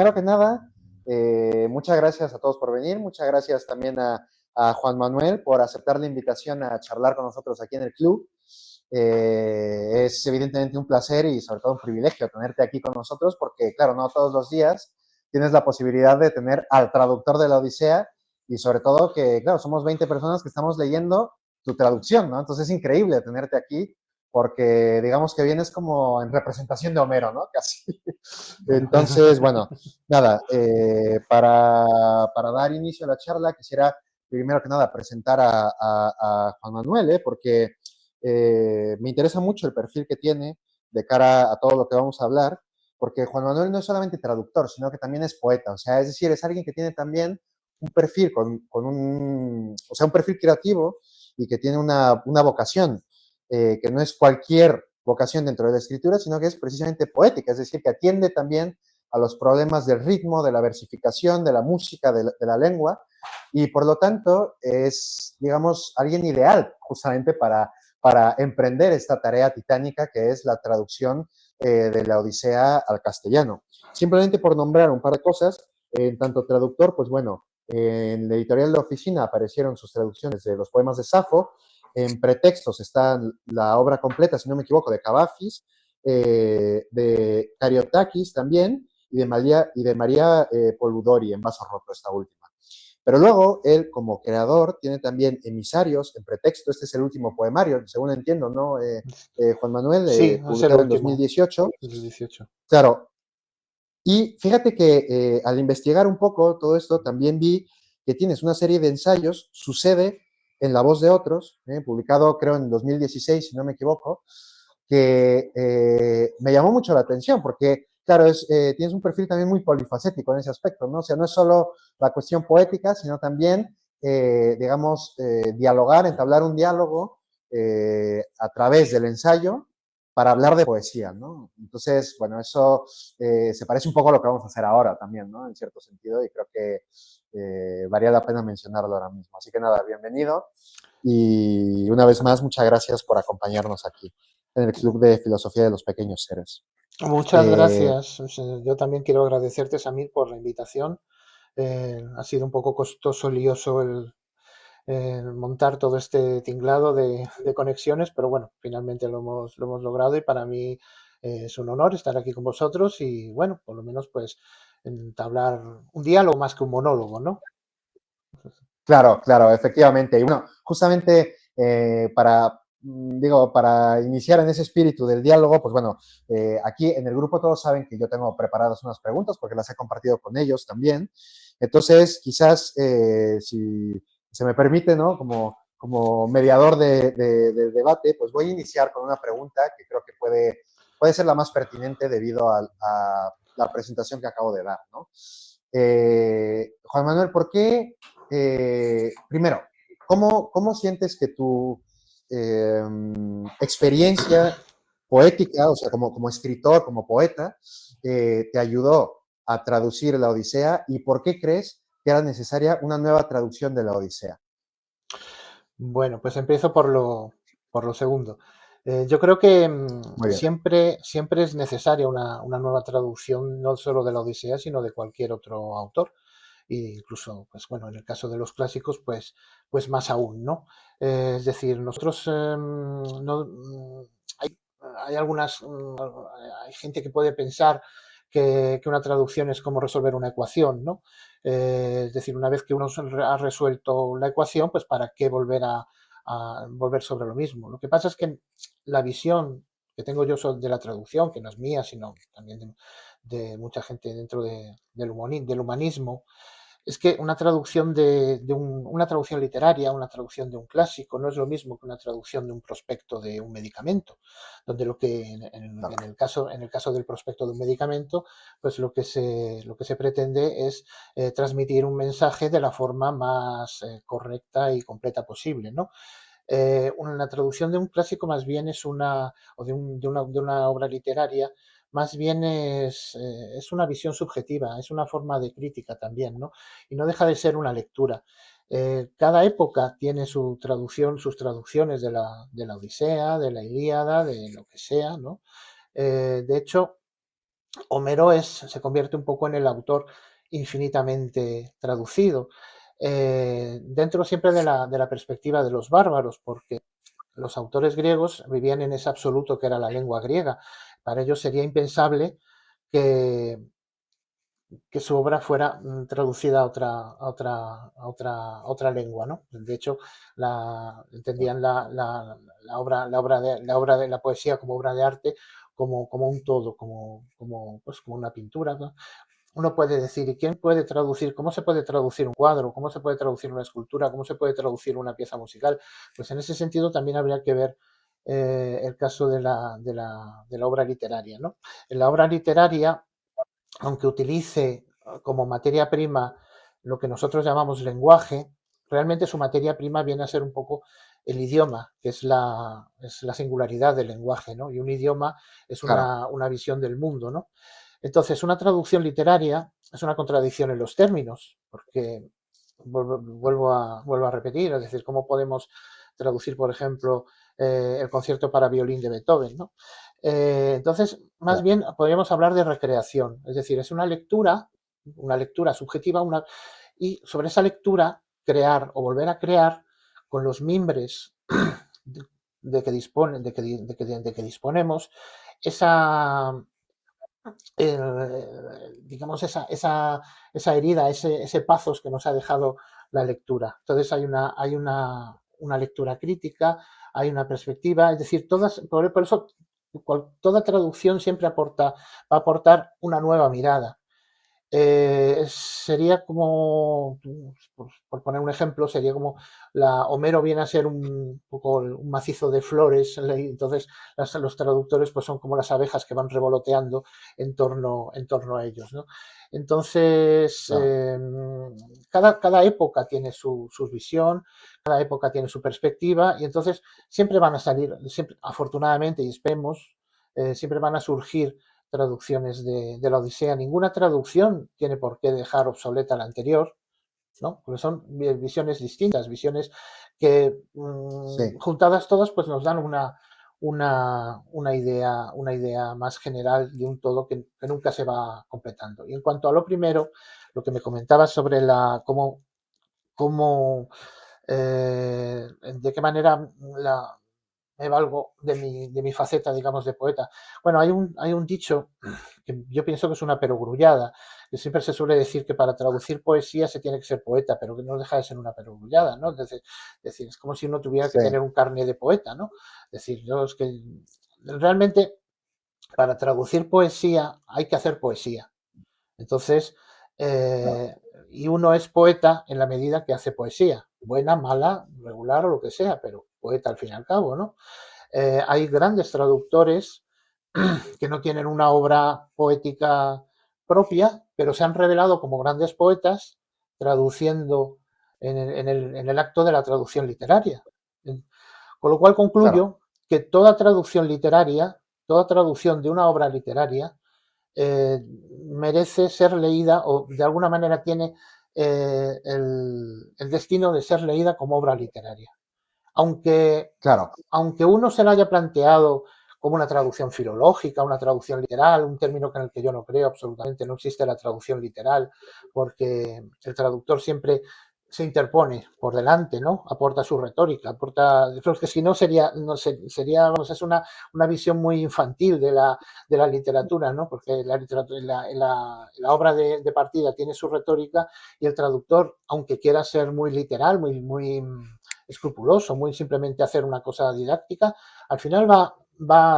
Primero que nada, muchas gracias a todos por venir, muchas gracias también a Juan Manuel por aceptar la invitación a charlar con nosotros aquí en el club. Es evidentemente un placer y sobre todo un privilegio tenerte aquí con nosotros porque, claro, no todos los días tienes la posibilidad de tener al traductor de la Odisea y sobre todo que, claro, somos 20 personas que estamos leyendo tu traducción, ¿no? Entonces es increíble tenerte aquí porque digamos que vienes como en representación de Homero, ¿no? Casi. Bueno, Entonces, bueno, nada, para dar inicio a la charla, quisiera primero que nada presentar a Juan Manuel, porque me interesa mucho el perfil que tiene de cara a todo lo que vamos a hablar, porque Juan Manuel no es solamente traductor, sino que también es poeta, o sea, es decir, es alguien que tiene también un perfil o sea, un perfil creativo y que tiene una vocación, que no es cualquier vocación dentro de la escritura, sino que es precisamente poética, es decir, que atiende también a los problemas del ritmo, de la versificación, de la música, de la lengua, y por lo tanto es, digamos, alguien ideal justamente para emprender esta tarea titánica que es la traducción de la Odisea al castellano. Simplemente por nombrar un par de cosas, en tanto traductor, pues bueno, en la editorial de Oficina aparecieron sus traducciones de los poemas de Safo. En pretextos está la obra completa, si no me equivoco, de Cavafis, de Kariotakis también, y de María Poludori, en Vaso Roto, esta última. Pero luego, él, como creador, tiene también emisarios en pretexto. Este es el último poemario, según entiendo, ¿no? Juan Manuel, sí, es el publicado en último, 2018. el 18. Claro, y fíjate que al investigar un poco todo esto, también vi que tienes una serie de ensayos, Sucede en la voz de otros, publicado creo en 2016, si no me equivoco, que me llamó mucho la atención porque, claro, tienes un perfil también muy polifacético en ese aspecto, ¿no? O sea, no es solo la cuestión poética, sino también, digamos, dialogar, entablar un diálogo a través del ensayo para hablar de poesía, ¿no? Entonces, bueno, eso se parece un poco a lo que vamos a hacer ahora también, ¿no? En cierto sentido, y creo que valía la pena mencionarlo ahora mismo. Así que nada, bienvenido y una vez más, muchas gracias por acompañarnos aquí en el Club de Filosofía de los Pequeños Seres. Muchas Eh, gracias. O sea, yo también quiero agradecerte, Samir, por la invitación. Ha sido un poco costoso, lioso el montar todo este tinglado de conexiones, pero bueno, finalmente lo hemos logrado y para mí es un honor estar aquí con vosotros y bueno, por lo menos pues entablar un diálogo más que un monólogo, ¿no? claro, claro, efectivamente. Y bueno, justamente digo, para iniciar en ese espíritu del diálogo, pues bueno, aquí en el grupo todos saben que yo tengo preparadas unas preguntas porque las he compartido con ellos también. Entonces, quizás, si se me permite, ¿no? Como mediador del debate, pues voy a iniciar con una pregunta que creo que puede ser la más pertinente debido a la presentación que acabo de dar, ¿no? Juan Manuel, ¿por qué primero, ¿cómo sientes que tu experiencia poética, o sea, como escritor, como poeta, te ayudó a traducir la Odisea y por qué crees que era necesaria una nueva traducción de la Odisea? Bueno, pues empiezo por lo segundo. Yo creo que Muy bien. siempre es necesaria una nueva traducción, no solo de la Odisea, sino de cualquier otro autor. E incluso, pues bueno, en el caso de los clásicos, pues más aún, ¿no? Es decir, nosotros no, hay algunas, hay gente que puede pensar que una traducción es como resolver una ecuación, ¿no? Es decir, una vez que uno ha resuelto la ecuación, pues para qué volver a volver sobre lo mismo. Lo que pasa es que la visión que tengo yo de la traducción, que no es mía, sino también de mucha gente dentro del humanismo, es que una traducción una traducción literaria, una traducción de un clásico, no es lo mismo que una traducción de un prospecto de un medicamento, donde lo que Claro. en el caso del prospecto de un medicamento, pues lo que se pretende es transmitir un mensaje de la forma más correcta y completa posible, ¿no? Una traducción de un clásico más bien es o de una obra literaria, más bien es una visión subjetiva, es una forma de crítica también, ¿no? Y no deja de ser una lectura. Cada época tiene su traducción, sus traducciones de la Odisea, de la Ilíada, de lo que sea, ¿no? De hecho, Homero se convierte un poco en el autor infinitamente traducido, dentro siempre de la perspectiva de los bárbaros, porque los autores griegos vivían en ese absoluto que era la lengua griega. Para ellos sería impensable que, que su obra fuera traducida a otra lengua, ¿no? De hecho, entendían la obra de la poesía como obra de arte como un todo, pues, como una pintura, ¿no? Uno puede decir, ¿y quién puede traducir? ¿Cómo se puede traducir un cuadro? ¿Cómo se puede traducir una escultura? ¿Cómo se puede traducir una pieza musical? Pues en ese sentido también habría que ver el caso de la obra literaria, ¿no? En la obra literaria, aunque utilice como materia prima lo que nosotros llamamos lenguaje, realmente su materia prima viene a ser un poco el idioma, que es la singularidad del lenguaje, ¿no? Y un idioma es Claro, una visión del mundo, ¿no? Entonces, una traducción literaria es una contradicción en los términos, porque vuelvo a repetir, es decir, ¿cómo podemos traducir, por ejemplo, el concierto para violín de Beethoven, ¿no? Entonces, más claro, bien podríamos hablar de recreación, es decir, es una lectura subjetiva, y sobre esa lectura crear o volver a crear con los mimbres de que disponemos esa, digamos, esa herida, ese pazos que nos ha dejado la lectura. Entonces hay una lectura crítica, hay una perspectiva, es decir, por eso toda traducción siempre va a aportar una nueva mirada. Sería como, por poner un ejemplo, sería como Homero viene a ser un poco un macizo de flores, entonces los traductores pues son como las abejas que van revoloteando en torno a ellos, ¿no? Entonces, claro. cada época tiene su visión, cada época tiene su perspectiva, y entonces siempre van a salir, siempre, afortunadamente, y esperemos, siempre van a surgir traducciones de la Odisea. Ninguna traducción tiene por qué dejar obsoleta la anterior, ¿no? Porque son visiones distintas, visiones que Sí, juntadas todas pues nos dan una idea más general de un todo que nunca se va completando. Y en cuanto a lo primero, lo que me comentabas sobre cómo de qué manera me valgo de mi faceta, digamos, de poeta. Bueno, hay un dicho que yo pienso que es una perogrullada, que siempre se suele decir que para traducir poesía se tiene que ser poeta, pero que no deja de ser una perogrullada, ¿no? Decir, es como si uno tuviera que sí, tener un carnet de poeta, ¿no? Es decir, yo es que realmente para traducir poesía hay que hacer poesía. Entonces, claro, y uno es poeta en la medida que hace poesía, buena, mala, regular o lo que sea, pero poeta al fin y al cabo, ¿no? Hay grandes traductores que no tienen una obra poética propia, pero se han revelado como grandes poetas traduciendo en el acto de la traducción literaria. Con lo cual claro, concluyo que toda traducción literaria, toda traducción de una obra literaria, merece ser leída o de alguna manera tiene el destino de ser leída como obra literaria. Aunque, claro. aunque uno se la haya planteado como una traducción filológica, una traducción literal, un término en el que yo no creo absolutamente, no existe la traducción literal, porque el traductor siempre se interpone por delante, ¿no? Aporta su retórica, porque si no sería, no sería, vamos, es una visión muy infantil de la literatura, ¿no? Porque la obra de partida tiene su retórica y el traductor, aunque quiera ser muy literal, muy escrupuloso, muy simplemente hacer una cosa didáctica, al final va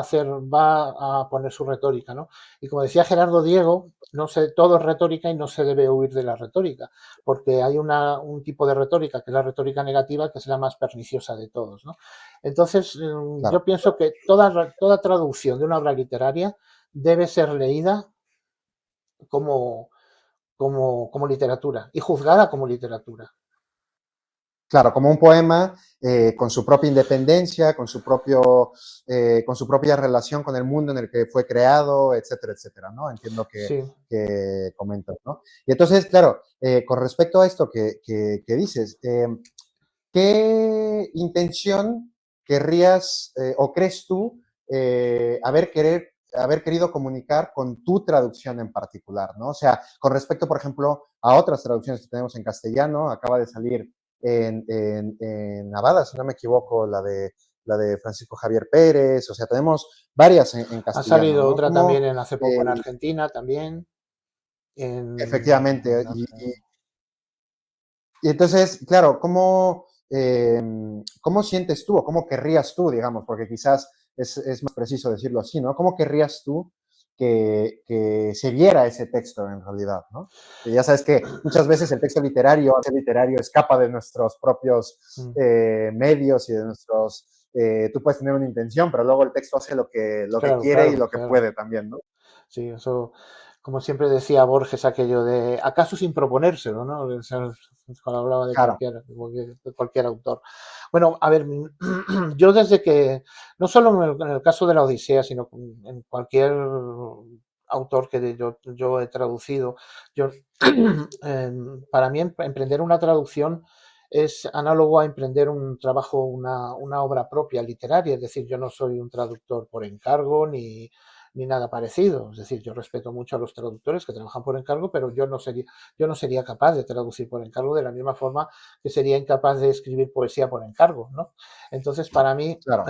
a poner su retórica, ¿no? Y como decía Gerardo Diego, no sé, todo es retórica y no se debe huir de la retórica, porque hay un tipo de retórica, que es la retórica negativa, que es la más perniciosa de todos, ¿no? Entonces, yo Claro. pienso que toda traducción de una obra literaria debe ser leída como, como literatura y juzgada como literatura. Claro, como un poema con su propia independencia, con su propia relación con el mundo en el que fue creado, etcétera, etcétera, ¿no? Entiendo Sí, que comentas, ¿no? Y entonces, claro, con respecto a esto que dices, ¿qué intención querrías o crees tú haber querer haber querido comunicar con tu traducción en particular, ¿no? O sea, con respecto, por ejemplo, a otras traducciones que tenemos en castellano, acaba de salir en Navada, si no me equivoco, la de Francisco Javier Pérez, o sea, tenemos varias en Ha castellano, salido ¿no? otra también Como, en hace poco en Argentina también. efectivamente, No sé. y entonces, claro, ¿cómo sientes tú o cómo querrías tú, digamos, porque quizás es más preciso decirlo así, ¿no? ¿Cómo querrías tú que se viera ese texto en realidad, ¿no? Y ya sabes que muchas veces el texto literario escapa de nuestros propios Mm, medios y de nuestros... tú puedes tener una intención, pero luego el texto hace lo que claro, quiere y claro, lo que claro. puede también, ¿no? Sí, eso, como siempre decía Borges, aquello de acaso sin proponérselo, ¿no? O sea, cuando hablaba Claro, de cualquier autor. Bueno, a ver, yo desde que, no solo en el caso de la Odisea, sino en cualquier autor que yo he traducido, yo, para mí emprender una traducción es análogo a emprender un trabajo, una obra propia literaria, es decir, yo no soy un traductor por encargo ni nada parecido. Es decir, yo respeto mucho a los traductores que trabajan por encargo, pero yo no sería capaz de traducir por encargo de la misma forma que sería incapaz de escribir poesía por encargo, ¿no? Entonces, para mí, claro.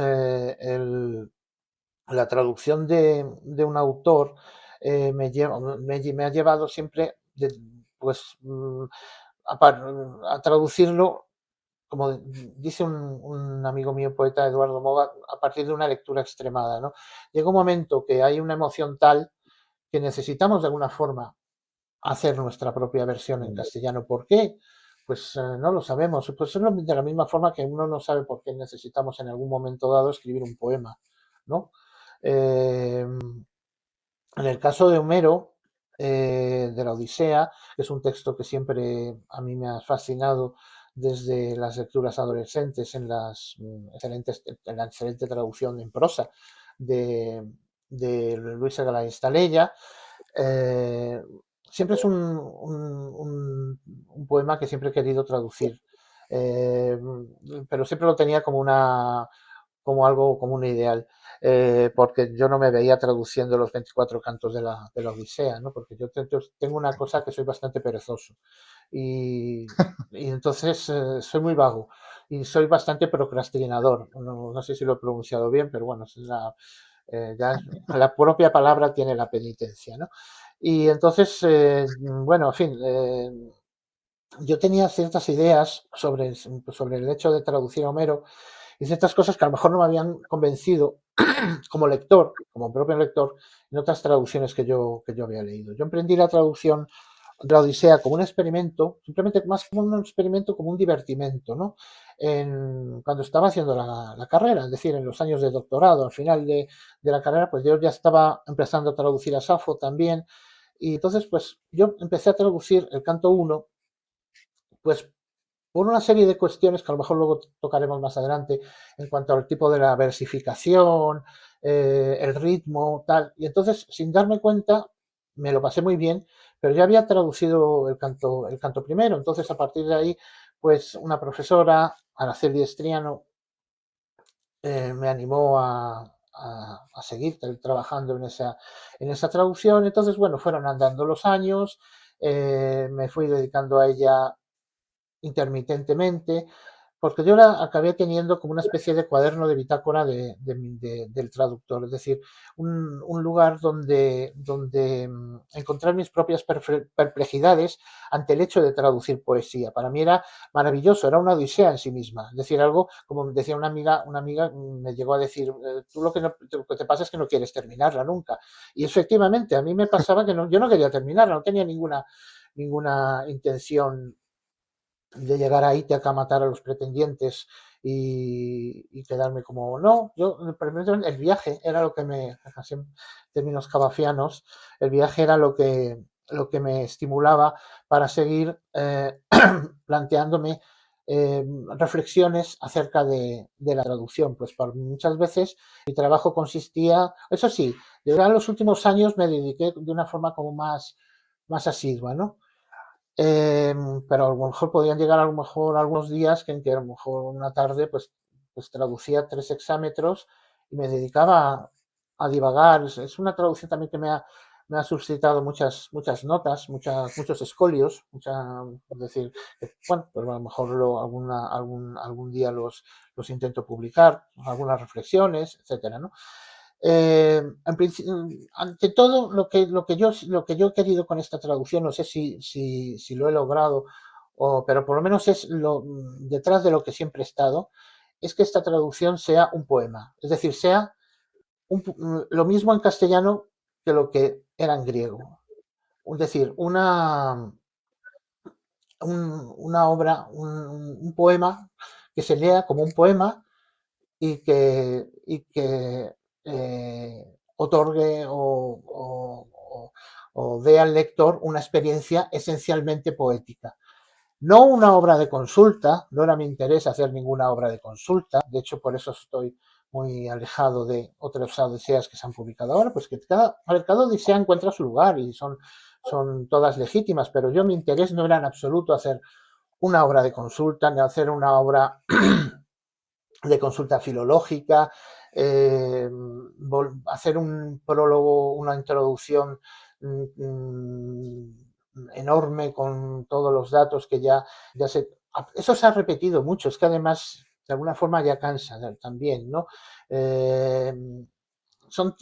la traducción de un autor me ha llevado siempre pues, a traducirlo como dice un amigo mío, poeta Eduardo Moga, a partir de una lectura extremada, ¿no? Llega un momento que hay una emoción tal que necesitamos de alguna forma hacer nuestra propia versión en castellano. ¿Por qué? Pues no lo sabemos. Pues es de la misma forma que uno no sabe por qué necesitamos en algún momento dado escribir un poema, ¿no? Eh, en el caso de Homero, de la Odisea, que es un texto que siempre a mí me ha fascinado desde las lecturas adolescentes en la excelente traducción en prosa de, de Luis Egalay Staleya, eh, siempre es un poema que siempre he querido traducir, eh, pero siempre lo tenía como algo, como un ideal, porque yo no me veía traduciendo los 24 cantos de la Odisea, ¿no? Porque yo tengo una cosa que soy bastante perezoso y entonces soy muy vago y soy bastante procrastinador. No sé si lo he pronunciado bien, pero bueno, ya la propia palabra tiene la penitencia, ¿no? Y entonces, bueno, en fin, yo tenía ciertas ideas sobre el hecho de traducir a Homero y ciertas cosas que a lo mejor no me habían convencido como lector, como propio lector, en otras traducciones que yo había leído. Yo emprendí la traducción de la Odisea como un experimento, simplemente más como un experimento, como un divertimento, ¿no? Cuando estaba haciendo la carrera, es decir, en los años de doctorado, al final de la carrera, pues yo ya estaba empezando a traducir a Safo también, y entonces, pues yo empecé a traducir el canto uno, pues por una serie de cuestiones que a lo mejor luego tocaremos más adelante en cuanto al tipo de la versificación, el ritmo, tal. Y entonces, sin darme cuenta, me lo pasé muy bien, pero ya había traducido el canto primero. Entonces, a partir de ahí, pues una profesora, Araceli Estriano, me animó a seguir trabajando en esa traducción. Entonces, bueno, fueron andando los años, me fui dedicando a ella intermitentemente, porque yo la acabé teniendo como una especie de cuaderno de bitácora del traductor, es decir, un lugar donde encontrar mis propias perplejidades ante el hecho de traducir poesía. Para mí era maravilloso, era una odisea en sí misma. Es decir, algo, como me decía una amiga me llegó a decir, tú lo que te pasa es que no quieres terminarla nunca. Y efectivamente, a mí me pasaba que yo no quería terminarla, no tenía ninguna intención de llegar a Ítaca a matar a los pretendientes y quedarme como, no, yo, el viaje era lo que así en términos cabafianos, el viaje era lo que me estimulaba para seguir planteándome reflexiones acerca de la traducción, pues por muchas veces mi trabajo consistía, eso sí, de verdad en los últimos años me dediqué de una forma como más asidua, ¿no? Pero a lo mejor podían llegar a lo mejor algunos días que a lo mejor una tarde pues traducía 3 hexámetros y me dedicaba a divagar. Es una traducción también que me ha suscitado muchas notas, muchos escolios, es decir, bueno, pues a lo mejor algún día los intento publicar, algunas reflexiones, etcétera, ¿no? Ante todo, lo que yo he querido con esta traducción, no sé si lo he logrado, pero por lo menos es detrás de lo que siempre he estado, es que esta traducción sea un poema, es decir, sea lo mismo en castellano que lo que era en griego. Es decir, una obra, un poema que se lea como un poema y que otorgue o dé al lector una experiencia esencialmente poética. No una obra de consulta, no era mi interés hacer ninguna obra de consulta, de hecho por eso estoy muy alejado de otras odiseas que se han publicado ahora, pues que cada odisea encuentra su lugar y son todas legítimas, pero mi interés no era en absoluto hacer una obra de consulta, ni hacer una obra de consulta filológica, hacer un prólogo, una introducción enorme con todos los datos que ya se... Eso se ha repetido mucho, es que además de alguna forma ya cansa también, ¿no? Eh, son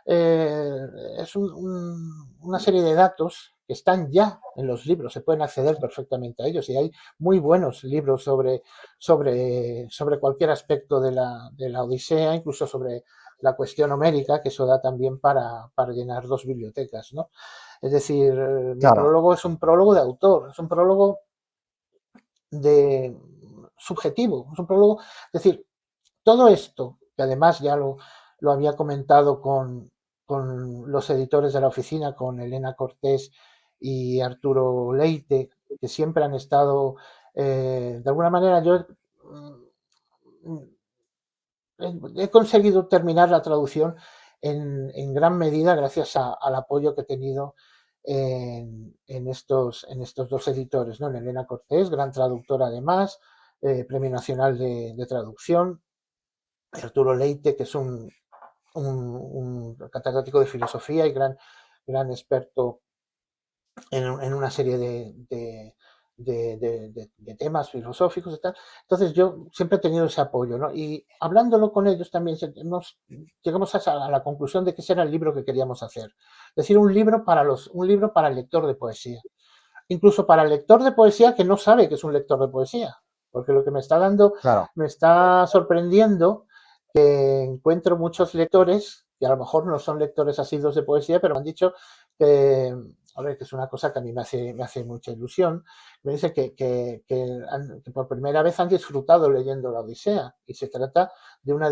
es una serie de datos que están ya en los libros, se pueden acceder perfectamente a ellos y hay muy buenos libros sobre cualquier aspecto de la Odisea, incluso sobre la cuestión homérica, que eso da también para llenar dos bibliotecas, ¿no? Es decir, mi Claro, prólogo es un prólogo de autor, es un prólogo de subjetivo, es un prólogo, es decir, todo esto, que además ya lo había comentado con los editores de la oficina, con Elena Cortés y Arturo Leite, que siempre han estado, de alguna manera yo he conseguido terminar la traducción en gran medida gracias al apoyo que he tenido en estos dos editores, ¿no? En Elena Cortés, gran traductora además, Premio Nacional de Traducción, Arturo Leite, que es un catedrático de filosofía y gran experto en una serie de temas filosóficos y tal. Entonces yo siempre he tenido ese apoyo, ¿no? Y hablándolo con ellos también llegamos a la conclusión de que ese era el libro que queríamos hacer. Es decir, un libro para el lector de poesía. Incluso para el lector de poesía que no sabe que es un lector de poesía. Porque lo que claro, me está sorprendiendo que encuentro muchos lectores que a lo mejor no son lectores asiduos de poesía, pero me han dicho que, a ver, que es una cosa que a mí me hace mucha ilusión. Me dice que por primera vez han disfrutado leyendo la Odisea y se trata de una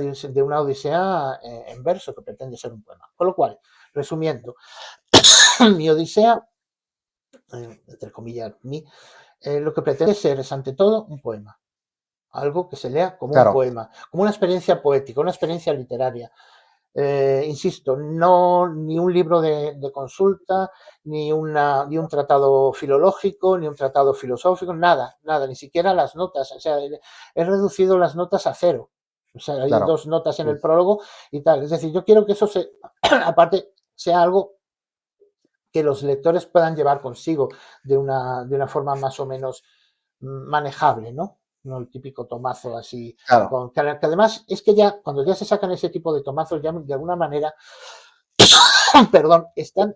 Odisea en verso que pretende ser un poema. Con lo cual, resumiendo, mi Odisea, entre comillas, lo que pretende ser es ante todo un poema, algo que se lea como un claro. poema, como una experiencia poética, una experiencia literaria. Insisto, no ni un libro de consulta, ni un tratado filológico, ni un tratado filosófico, nada, ni siquiera las notas. O sea, he reducido las notas a cero. O sea, hay Claro, dos notas en sí, el prólogo y tal. Es decir, yo quiero que eso aparte, sea algo que los lectores puedan llevar consigo de una forma más o menos manejable, ¿no? No el típico tomazo así. claro, Que además es que ya, cuando ya se sacan ese tipo de tomazos, ya de alguna manera, perdón, están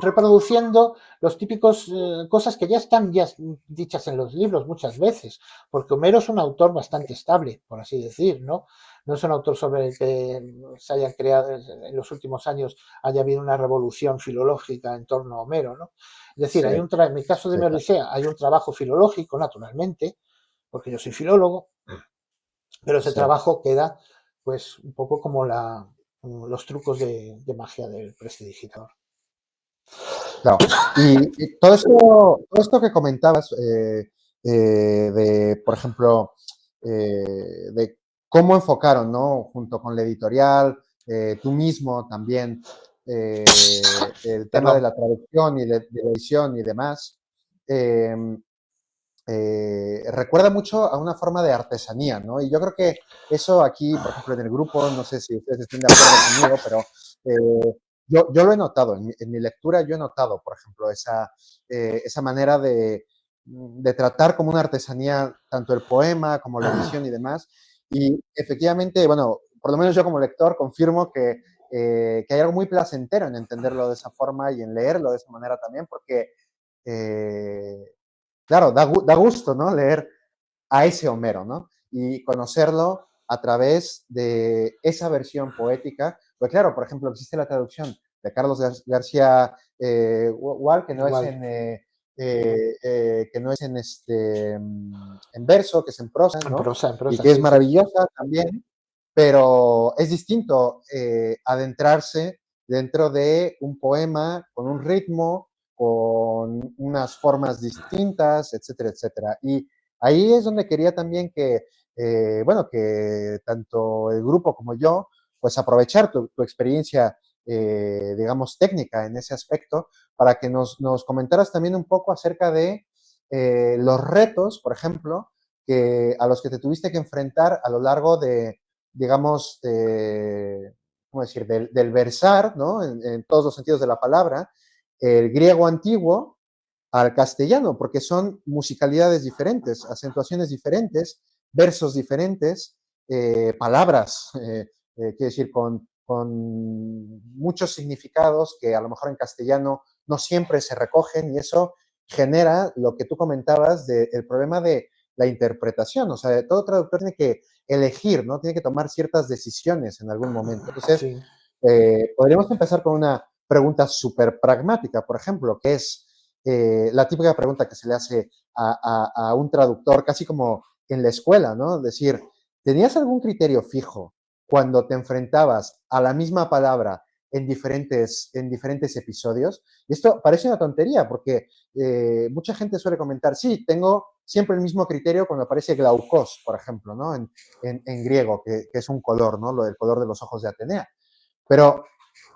reproduciendo los típicos cosas que ya están ya dichas en los libros muchas veces, porque Homero es un autor bastante estable, por así decir, ¿no? No es un autor sobre el que se haya creado en los últimos años, haya habido una revolución filológica en torno a Homero, ¿no? Es decir, sí, en mi caso de sí, mi claro, Odisea hay un trabajo filológico, naturalmente, porque yo soy filólogo, pero ese sí, trabajo queda pues un poco como los trucos de magia del prestidigitador. claro. Y todo esto que comentabas de, por ejemplo, de cómo enfocaron, ¿no? Junto con la editorial, tú mismo también, el tema de Perdón. la traducción y de la edición y demás. recuerda mucho a una forma de artesanía, ¿no? Y yo creo que eso aquí, por ejemplo, en el grupo, no sé si ustedes estén de acuerdo conmigo, pero yo lo he notado, en mi lectura yo he notado, por ejemplo, esa manera de tratar como una artesanía tanto el poema como la edición y demás. Y efectivamente, bueno, por lo menos yo como lector confirmo que hay algo muy placentero en entenderlo de esa forma y en leerlo de esa manera también, porque eh, claro, da gusto, ¿no? Leer a ese Homero, ¿no? Y conocerlo a través de esa versión poética. Pues claro, por ejemplo, existe la traducción de Carlos García Wall, Igual, que no es en verso, que es ¿no? en Y prosa, que es sí, sí. maravillosa también, pero es distinto adentrarse dentro de un poema con un ritmo, con unas formas distintas, etcétera, etcétera. Y ahí es donde quería también bueno, que tanto el grupo como yo, pues aprovechar tu experiencia, digamos, técnica en ese aspecto, para que nos comentaras también un poco acerca de los retos, por ejemplo, a los que te tuviste que enfrentar a lo largo de, digamos, ¿cómo decir?, del versar, ¿no? En todos los sentidos de la palabra, el griego antiguo al castellano, porque son musicalidades diferentes, acentuaciones diferentes, versos diferentes, palabras, quiero decir, con muchos significados que a lo mejor en castellano no siempre se recogen y eso genera lo que tú comentabas del problema de la interpretación. O sea, todo traductor tiene que elegir, ¿no? Tiene que tomar ciertas decisiones en algún momento. Entonces, Sí. podríamos empezar con una pregunta súper pragmática, por ejemplo, que es la típica pregunta que se le hace a un traductor, casi como en la escuela, ¿no? Decir, ¿tenías algún criterio fijo cuando te enfrentabas a la misma palabra en diferentes episodios? Y esto parece una tontería, porque mucha gente suele comentar, sí, tengo siempre el mismo criterio cuando aparece glaukos, por ejemplo, ¿no? En griego, que es un color, ¿no? Lo del color de los ojos de Atenea. Pero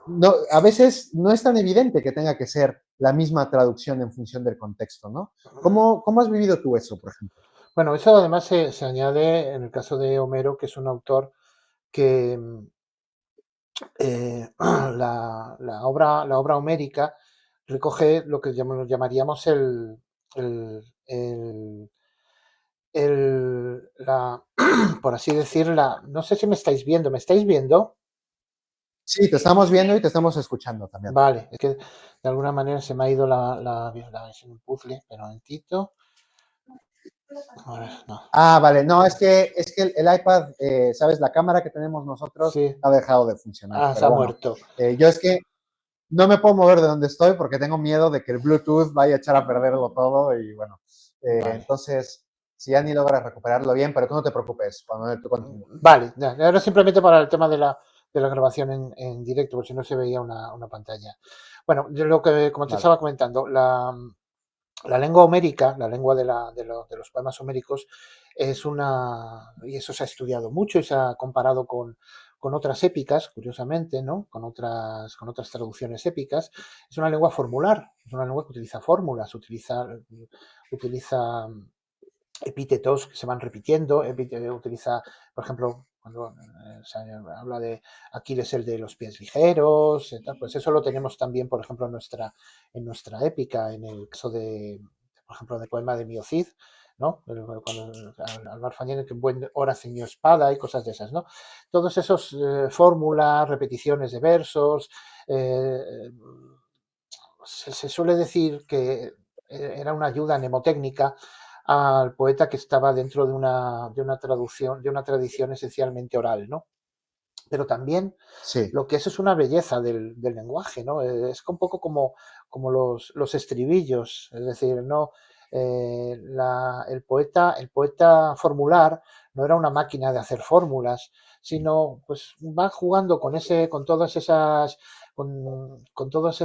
no, a veces no es tan evidente que tenga que ser la misma traducción en función del contexto, ¿no? ¿Cómo has vivido tú eso, por ejemplo? Bueno, eso además se añade en el caso de Homero, que es un autor que la obra homérica recoge lo que llamaríamos el, por así decir, no sé si me estáis viendo, ¿me estáis viendo? Sí, te estamos viendo y te estamos escuchando también. Vale, es que de alguna manera se me ha ido la visión del puzzle, pero un momentito. A ver, no. Ah, vale, no, es que el iPad, sabes, la cámara que tenemos nosotros Sí, ha dejado de funcionar, se pero ha bueno, muerto. yo es que no me puedo mover de donde estoy porque tengo miedo de que el Bluetooth vaya a echar a perderlo todo y bueno, Vale. entonces, si ya ni logras recuperarlo bien, pero tú no te preocupes, Manuel, tú continúa. Vale, era simplemente para el tema de la grabación en directo, porque si no se veía una pantalla. Bueno, yo como te Vale, estaba comentando, la lengua homérica, la lengua de los poemas homéricos, y eso se ha estudiado mucho y se ha comparado con otras épicas, curiosamente, ¿no? Con otras traducciones épicas. Es una lengua formular, es una lengua que utiliza fórmulas, utiliza epítetos que se van repitiendo, utiliza, por ejemplo, cuando se habla de Aquiles el de los pies ligeros, pues eso lo tenemos también, por ejemplo, en nuestra épica, en el caso por ejemplo, del poema de Miocid, ¿no? Cuando Alvar Fañén, que en buen hora ceñió espada y cosas de esas, ¿no? Todos esos fórmulas, repeticiones de versos, eh, se suele decir que era una ayuda mnemotécnica al poeta que estaba dentro de una traducción, de una tradición esencialmente oral, ¿no? Pero también sí, lo que eso es una belleza del lenguaje, ¿no? Es un poco como los estribillos, es decir, no el poeta formular no era una máquina de hacer fórmulas, sino pues va jugando con todas esas, con todos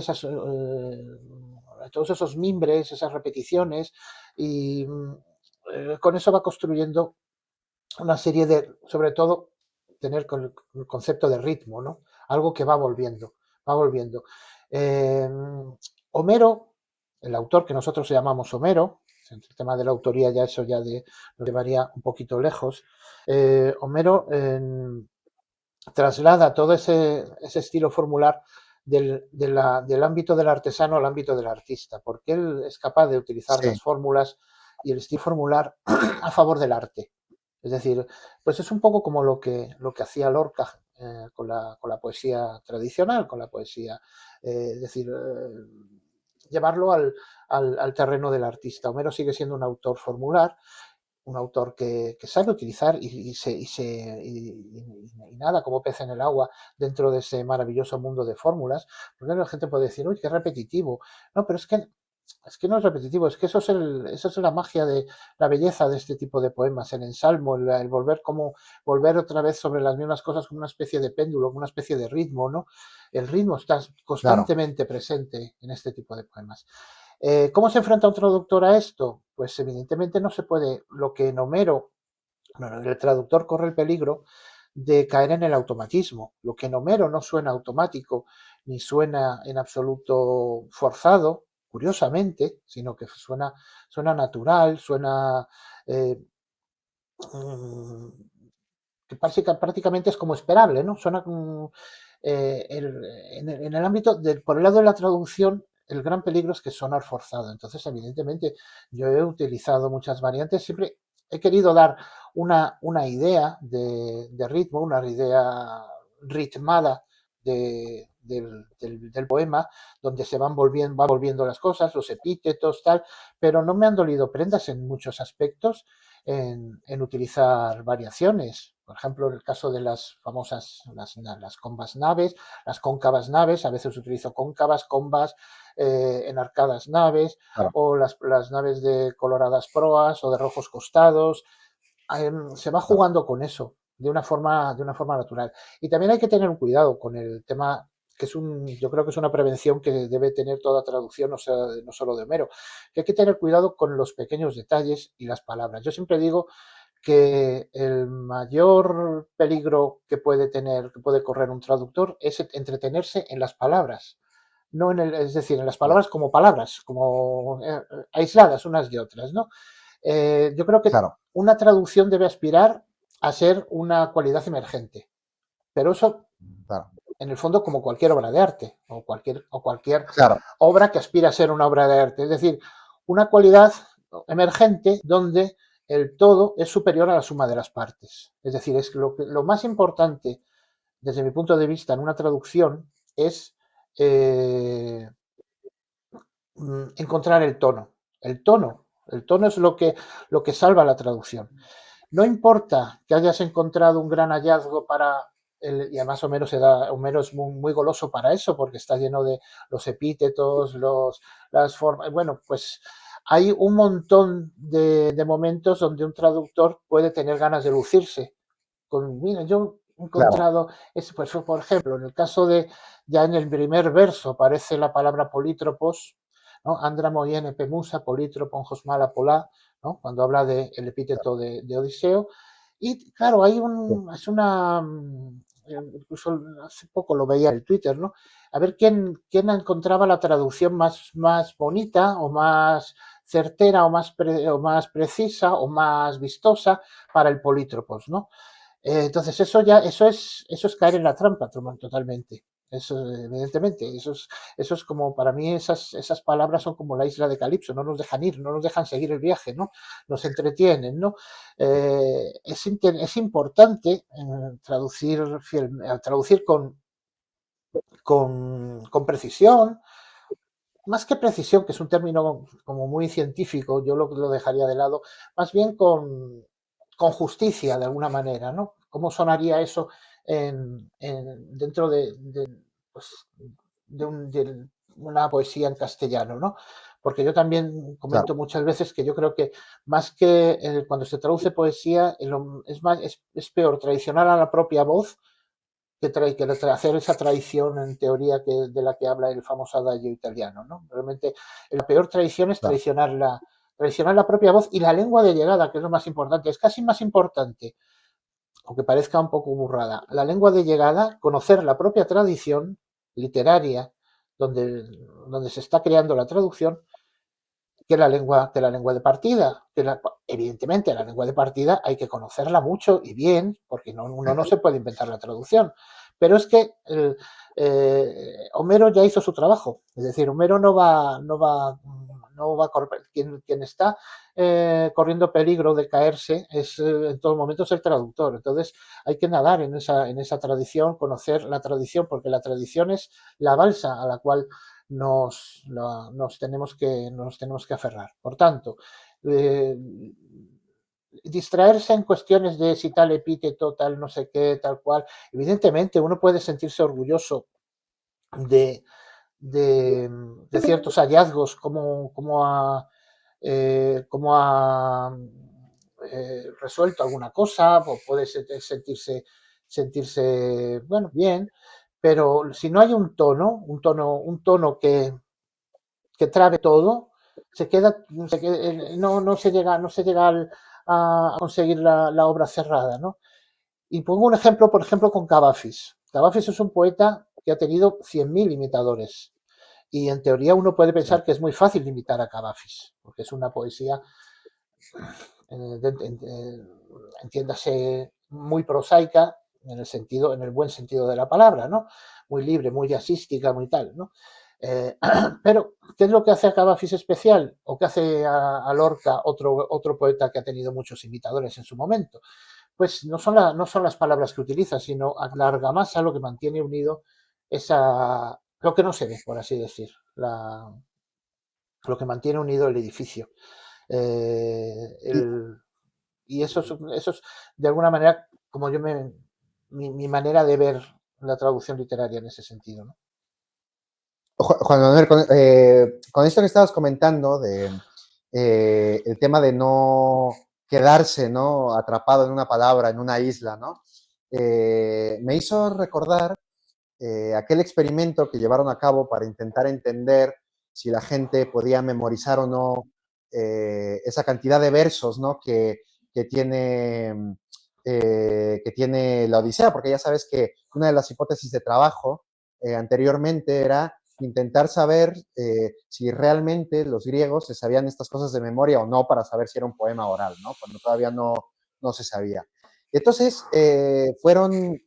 esos mimbres, esas repeticiones, y con eso va construyendo una serie sobre todo, tener el concepto de ritmo, ¿no? Algo que va volviendo, va volviendo. Eh, Homero, el autor que nosotros llamamos Homero, el tema de la autoría ya eso ya nos llevaría un poquito lejos. Homero traslada todo ese estilo formular del ámbito del artesano al ámbito del artista, porque él es capaz de utilizar Sí, las fórmulas y el estilo formular a favor del arte. Es decir, pues es un poco como lo que hacía Lorca con la poesía tradicional, con la poesía, es decir, llevarlo al terreno del artista. Homero sigue siendo un autor formular, un autor que sabe utilizar y nada como pez en el agua dentro de ese maravilloso mundo de fórmulas, porque la gente puede decir, uy, qué repetitivo. No, pero es que no es repetitivo, es que eso es la magia de la belleza de este tipo de poemas, el ensalmo, el volver otra vez sobre las mismas cosas como una especie de péndulo, como una especie de ritmo, ¿no? El ritmo está claro, constantemente presente en este tipo de poemas. ¿Cómo se enfrenta un traductor a esto? Pues evidentemente no se puede, lo que en Homero, bueno, el traductor corre el peligro de caer en el automatismo. Lo que en Homero no suena automático ni suena en absoluto forzado, curiosamente, sino que suena natural, suena mm, que prácticamente es como esperable, ¿no? Suena en el ámbito por el lado de la traducción, el gran peligro es que sonar forzado. Entonces, evidentemente, yo he utilizado muchas variantes, siempre he querido dar una idea de ritmo, una idea ritmada del poema, donde va volviendo las cosas, los epítetos, tal, pero no me han dolido prendas en muchos aspectos en utilizar variaciones. Por ejemplo, en el caso de las famosas, las combas naves, las cóncavas naves, a veces utilizo cóncavas, combas, enarcadas naves, claro. o las naves de coloradas proas o de rojos costados. Se va Claro. jugando con eso de una forma natural. Y también hay que tener un cuidado con el tema que yo creo que es una prevención que debe tener toda traducción, o sea, no solo de Homero, que hay que tener cuidado con los pequeños detalles y las palabras. Yo siempre digo que el mayor peligro que puede correr un traductor es entretenerse en las palabras, no es decir, en las palabras, como aisladas unas de otras, ¿no? Yo creo que Claro, una traducción debe aspirar a ser una cualidad emergente, pero eso, claro, en el fondo, como cualquier obra de arte o cualquier claro, obra que aspira a ser una obra de arte, es decir, una cualidad emergente donde el todo es superior a la suma de las partes. Es decir, es lo más importante desde mi punto de vista en una traducción es eh, encontrar el tono. El tono es lo que salva la traducción. No importa que hayas encontrado un gran hallazgo y además Homero es muy goloso para eso, porque está lleno de los epítetos, las formas. Bueno, pues hay un montón de momentos donde un traductor puede tener ganas de lucirse. Mira, yo he claro, encontrado, pues, por ejemplo, en el caso ya en el primer verso aparece la palabra polítropos, ¿no? Andra moyene pemusa, polítropon josmala polá, ¿no? Cuando habla del epíteto de Odiseo. Y claro, sí, incluso hace poco lo veía en Twitter, ¿no? A ver quién encontraba la traducción más bonita o más certera o más precisa o más vistosa para el polítropos, ¿no? Entonces eso es caer en la trampa totalmente. Eso, evidentemente, eso es como, para mí esas palabras son como la isla de Calipso, no nos dejan ir, no nos dejan seguir el viaje, ¿no? Nos entretienen, ¿no? Es importante traducir con precisión, más que precisión, que es un término como muy científico, yo lo dejaría de lado, más bien con justicia de alguna manera, ¿no? ¿Cómo sonaría eso dentro pues, de una poesía en castellano, ¿no? Porque yo también claro, comento muchas veces que yo creo que más que cuando se traduce poesía, es peor traicionar a la propia voz que hacer esa traición en teoría de la que habla el famoso adagio italiano, ¿no? Realmente la peor traición es claro, traicionar la propia voz y la lengua de llegada, que es lo más importante, es casi más importante, aunque parezca un poco burrada, la lengua de llegada, conocer la propia tradición literaria donde se está creando la traducción, que la lengua de partida. Evidentemente, la lengua de partida hay que conocerla mucho y bien, porque uno no se puede inventar la traducción. Pero es que Homero ya hizo su trabajo. Es decir, Homero no va a correr. Quien está corriendo peligro de caerse es en todo momento es el traductor. Entonces hay que nadar en esa tradición, conocer la tradición, porque la tradición es la balsa a la cual nos tenemos que aferrar. Por tanto, distraerse en cuestiones de si tal epíteto, tal no sé qué, tal cual. Evidentemente, uno puede sentirse orgulloso de, de ciertos hallazgos, como ha resuelto alguna cosa, o puede sentirse, bueno, bien, pero si no hay un tono que trabe todo, no se llega a conseguir la obra cerrada, ¿no? Y pongo un ejemplo, por ejemplo, con Cavafis. Cavafis es un poeta que ha tenido 100.000 imitadores. Y en teoría uno puede Sí. pensar que es muy fácil imitar a Cavafis, porque es una poesía, entiéndase, muy prosaica, en el buen sentido de la palabra, ¿no? Muy libre, muy jazzística, muy tal, ¿no? Pero, ¿qué es lo que hace a Cavafis especial? ¿O qué hace a Lorca, otro poeta que ha tenido muchos imitadores en su momento? Pues no son las palabras que utiliza, sino a la argamasa lo que mantiene unido lo que no se ve, por así decir, lo que mantiene unido el edificio. Eh, Y, el, y eso es, de alguna manera, como mi manera de ver la traducción literaria en ese sentido, ¿no? Juan Manuel, con esto que estabas comentando de el tema de no quedarse, ¿no? Atrapado en una palabra, en una isla, ¿no? Me hizo recordar aquel experimento que llevaron a cabo para intentar entender si la gente podía memorizar o no esa cantidad de versos, ¿no? Que que tiene la Odisea, porque ya sabes que una de las hipótesis de trabajo anteriormente era intentar saber si realmente los griegos se sabían estas cosas de memoria o no para saber si era un poema oral, ¿no? Cuando todavía no se sabía. Entonces fueron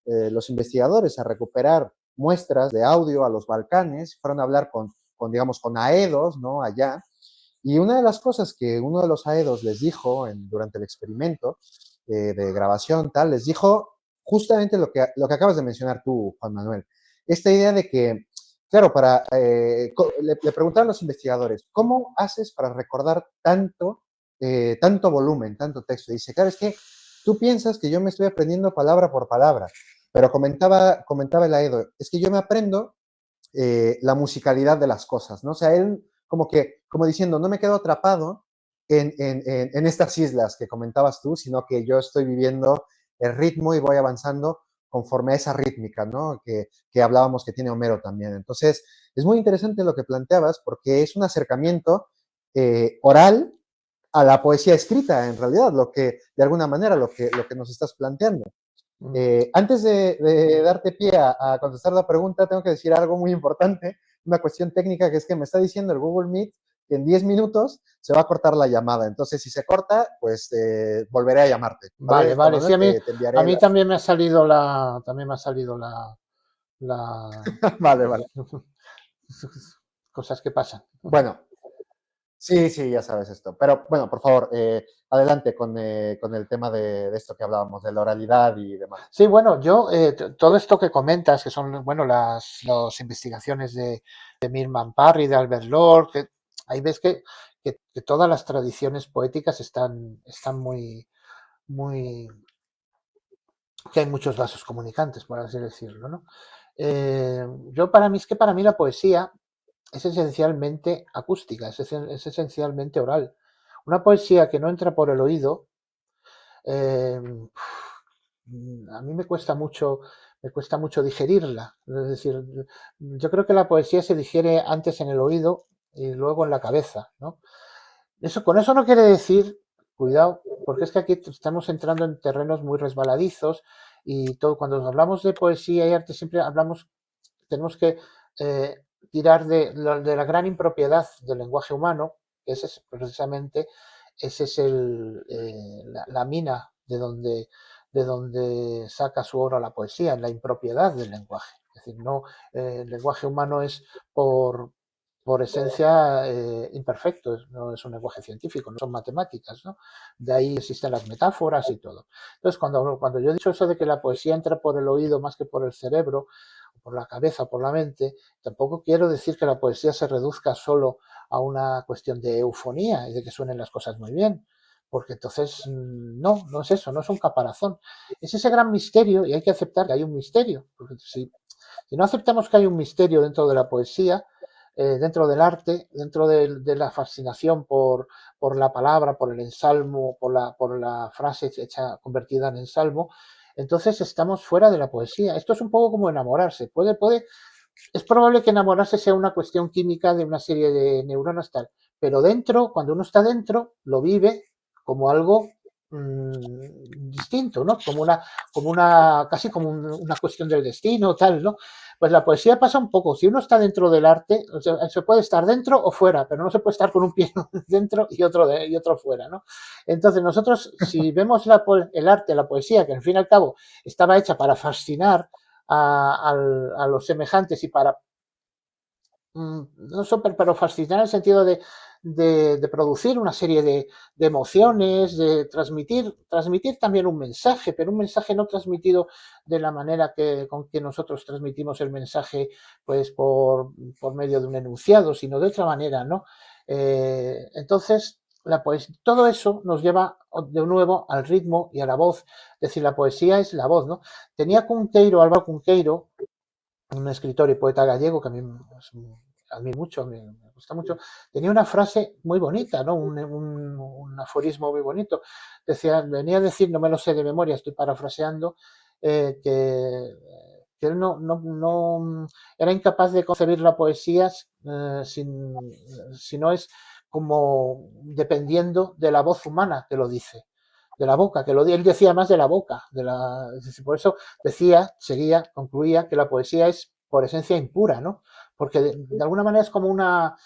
los investigadores a recuperar muestras de audio a los Balcanes, fueron a hablar digamos, con aedos, ¿no? Allá. Y una de las cosas que uno de los aedos les dijo durante el experimento de grabación, tal, les dijo justamente lo que acabas de mencionar tú, Juan Manuel. Esta idea de que, claro, le preguntaron a los investigadores, ¿cómo haces para recordar tanto volumen, tanto texto? Y dice, claro, es que tú piensas que yo me estoy aprendiendo palabra por palabra, pero comentaba el Aedo, es que yo me aprendo la musicalidad de las cosas, ¿no? O sea, él como diciendo, no me quedo atrapado en estas islas que comentabas tú, sino que yo estoy viviendo el ritmo y voy avanzando conforme a esa rítmica, ¿no? Que hablábamos que tiene Homero también. Entonces, es muy interesante lo que planteabas porque es un acercamiento oral a la poesía escrita, en realidad, de alguna manera, lo que nos estás planteando. Antes de darte pie a contestar la pregunta, tengo que decir algo muy importante, una cuestión técnica, que es que me está diciendo el Google Meet que en 10 minutos se va a cortar la llamada. Entonces, si se corta, pues volveré a llamarte. Vale, ¿Vale, Juan vale. Sí, Manuel? Te a enviaré mí la... también me ha salido también me ha salido la Vale, vale. cosas que pasan. Bueno, sí, sí, ya sabes esto. Pero bueno, por favor, adelante con el tema de esto que hablábamos, de la oralidad y demás. Sí, bueno, todo esto que comentas, que son, bueno, las investigaciones de Milman Parry, de Albert Lord, que ahí ves que todas las tradiciones poéticas están muy, que hay muchos vasos comunicantes, por así decirlo, ¿no? Para mí la poesía es esencialmente acústica, es esencialmente oral. Una poesía que no entra por el oído, eh, a mí me cuesta mucho digerirla. Es decir, yo creo que la poesía se digiere antes en el oído y luego en la cabeza, ¿no? Con eso no quiere decir, cuidado, porque es que aquí estamos entrando en terrenos muy resbaladizos y todo, cuando hablamos de poesía y arte siempre tenemos que tirar de la gran impropiedad del lenguaje humano, que ese es precisamente ese es la mina de donde saca su oro la poesía, en la impropiedad del lenguaje. Es decir, no, el lenguaje humano es por, por esencia imperfecto, no es un lenguaje científico, no son matemáticas, ¿no? De ahí existen las metáforas y todo. Entonces, cuando yo he dicho eso de que la poesía entra por el oído más que por el cerebro, por la cabeza, por la mente, tampoco quiero decir que la poesía se reduzca solo a una cuestión de eufonía y de que suenen las cosas muy bien, porque entonces no, no es eso, no es un caparazón. Es ese gran misterio y hay que aceptar que hay un misterio, porque si no aceptamos que hay un misterio dentro de la poesía, dentro del arte, dentro de la fascinación por la palabra, por el ensalmo, por la frase hecha, convertida en ensalmo, entonces estamos fuera de la poesía. Esto es un poco como enamorarse. Es probable que enamorarse sea una cuestión química de una serie de neuronas tal, pero dentro, cuando uno está dentro, lo vive como algo distinto, ¿no? Casi como una cuestión del destino, tal, ¿no? Pues la poesía pasa un poco, si uno está dentro del arte, o sea, se puede estar dentro o fuera, pero no se puede estar con un pie dentro y otro fuera, ¿no? Entonces nosotros, si vemos el arte, la poesía, que al fin y al cabo estaba hecha para fascinar a los semejantes y para no super, pero fascinar en el sentido de producir una serie de emociones, de transmitir también un mensaje, pero un mensaje no transmitido de la manera con que nosotros transmitimos el mensaje, pues por medio de un enunciado, sino de otra manera, ¿no? Entonces, todo eso nos lleva de nuevo al ritmo y a la voz. Es decir, la poesía es la voz, ¿no? Tenía Cunqueiro, Álvaro Cunqueiro, un escritor y poeta gallego que a mí admiro mucho, me gusta mucho, tenía una frase muy bonita, ¿no? Un aforismo muy bonito. Venía a decir, no me lo sé de memoria, estoy parafraseando, que él no era incapaz de concebir la poesía si no es como dependiendo de la voz humana que lo dice, de la boca, él decía más de la boca, por eso concluía que la poesía es por esencia impura, ¿no? Porque de alguna manera es como una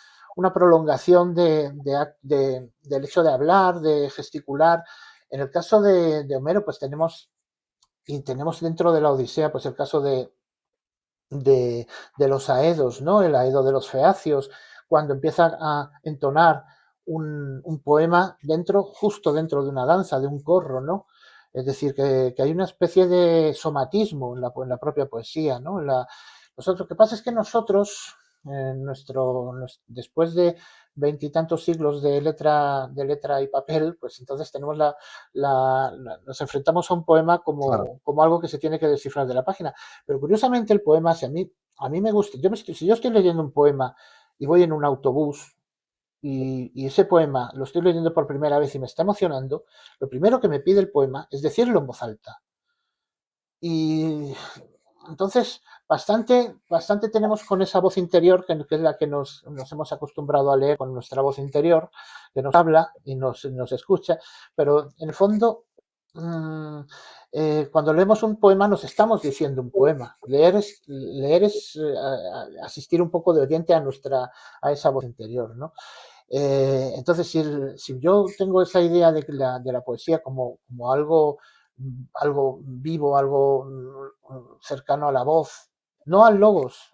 prolongación del hecho de hablar, de gesticular. En el caso de Homero, pues tenemos dentro de la Odisea, pues el caso de los aedos, ¿no? El aedo de los feacios, cuando empieza a entonar un poema justo dentro de una danza, de un corro, ¿no? Es decir, que hay una especie de somatismo en la propia poesía, ¿no? Lo que pasa es que nosotros, después de veintitantos siglos de letra y papel, pues entonces tenemos nos enfrentamos a un poema Claro. como algo que se tiene que descifrar de la página. Pero curiosamente el poema, si a mí me gusta, si yo estoy leyendo un poema y voy en un autobús y ese poema lo estoy leyendo por primera vez y me está emocionando, lo primero que me pide el poema es decirlo en voz alta. Y entonces, bastante tenemos con esa voz interior, que es la que nos hemos acostumbrado a leer con nuestra voz interior, que nos habla y nos escucha, pero en el fondo, cuando leemos un poema nos estamos diciendo un poema. Leer es asistir un poco de oyente a esa voz interior, ¿no? Entonces, si yo tengo esa idea de la poesía como algo vivo, algo cercano a la voz, no al logos,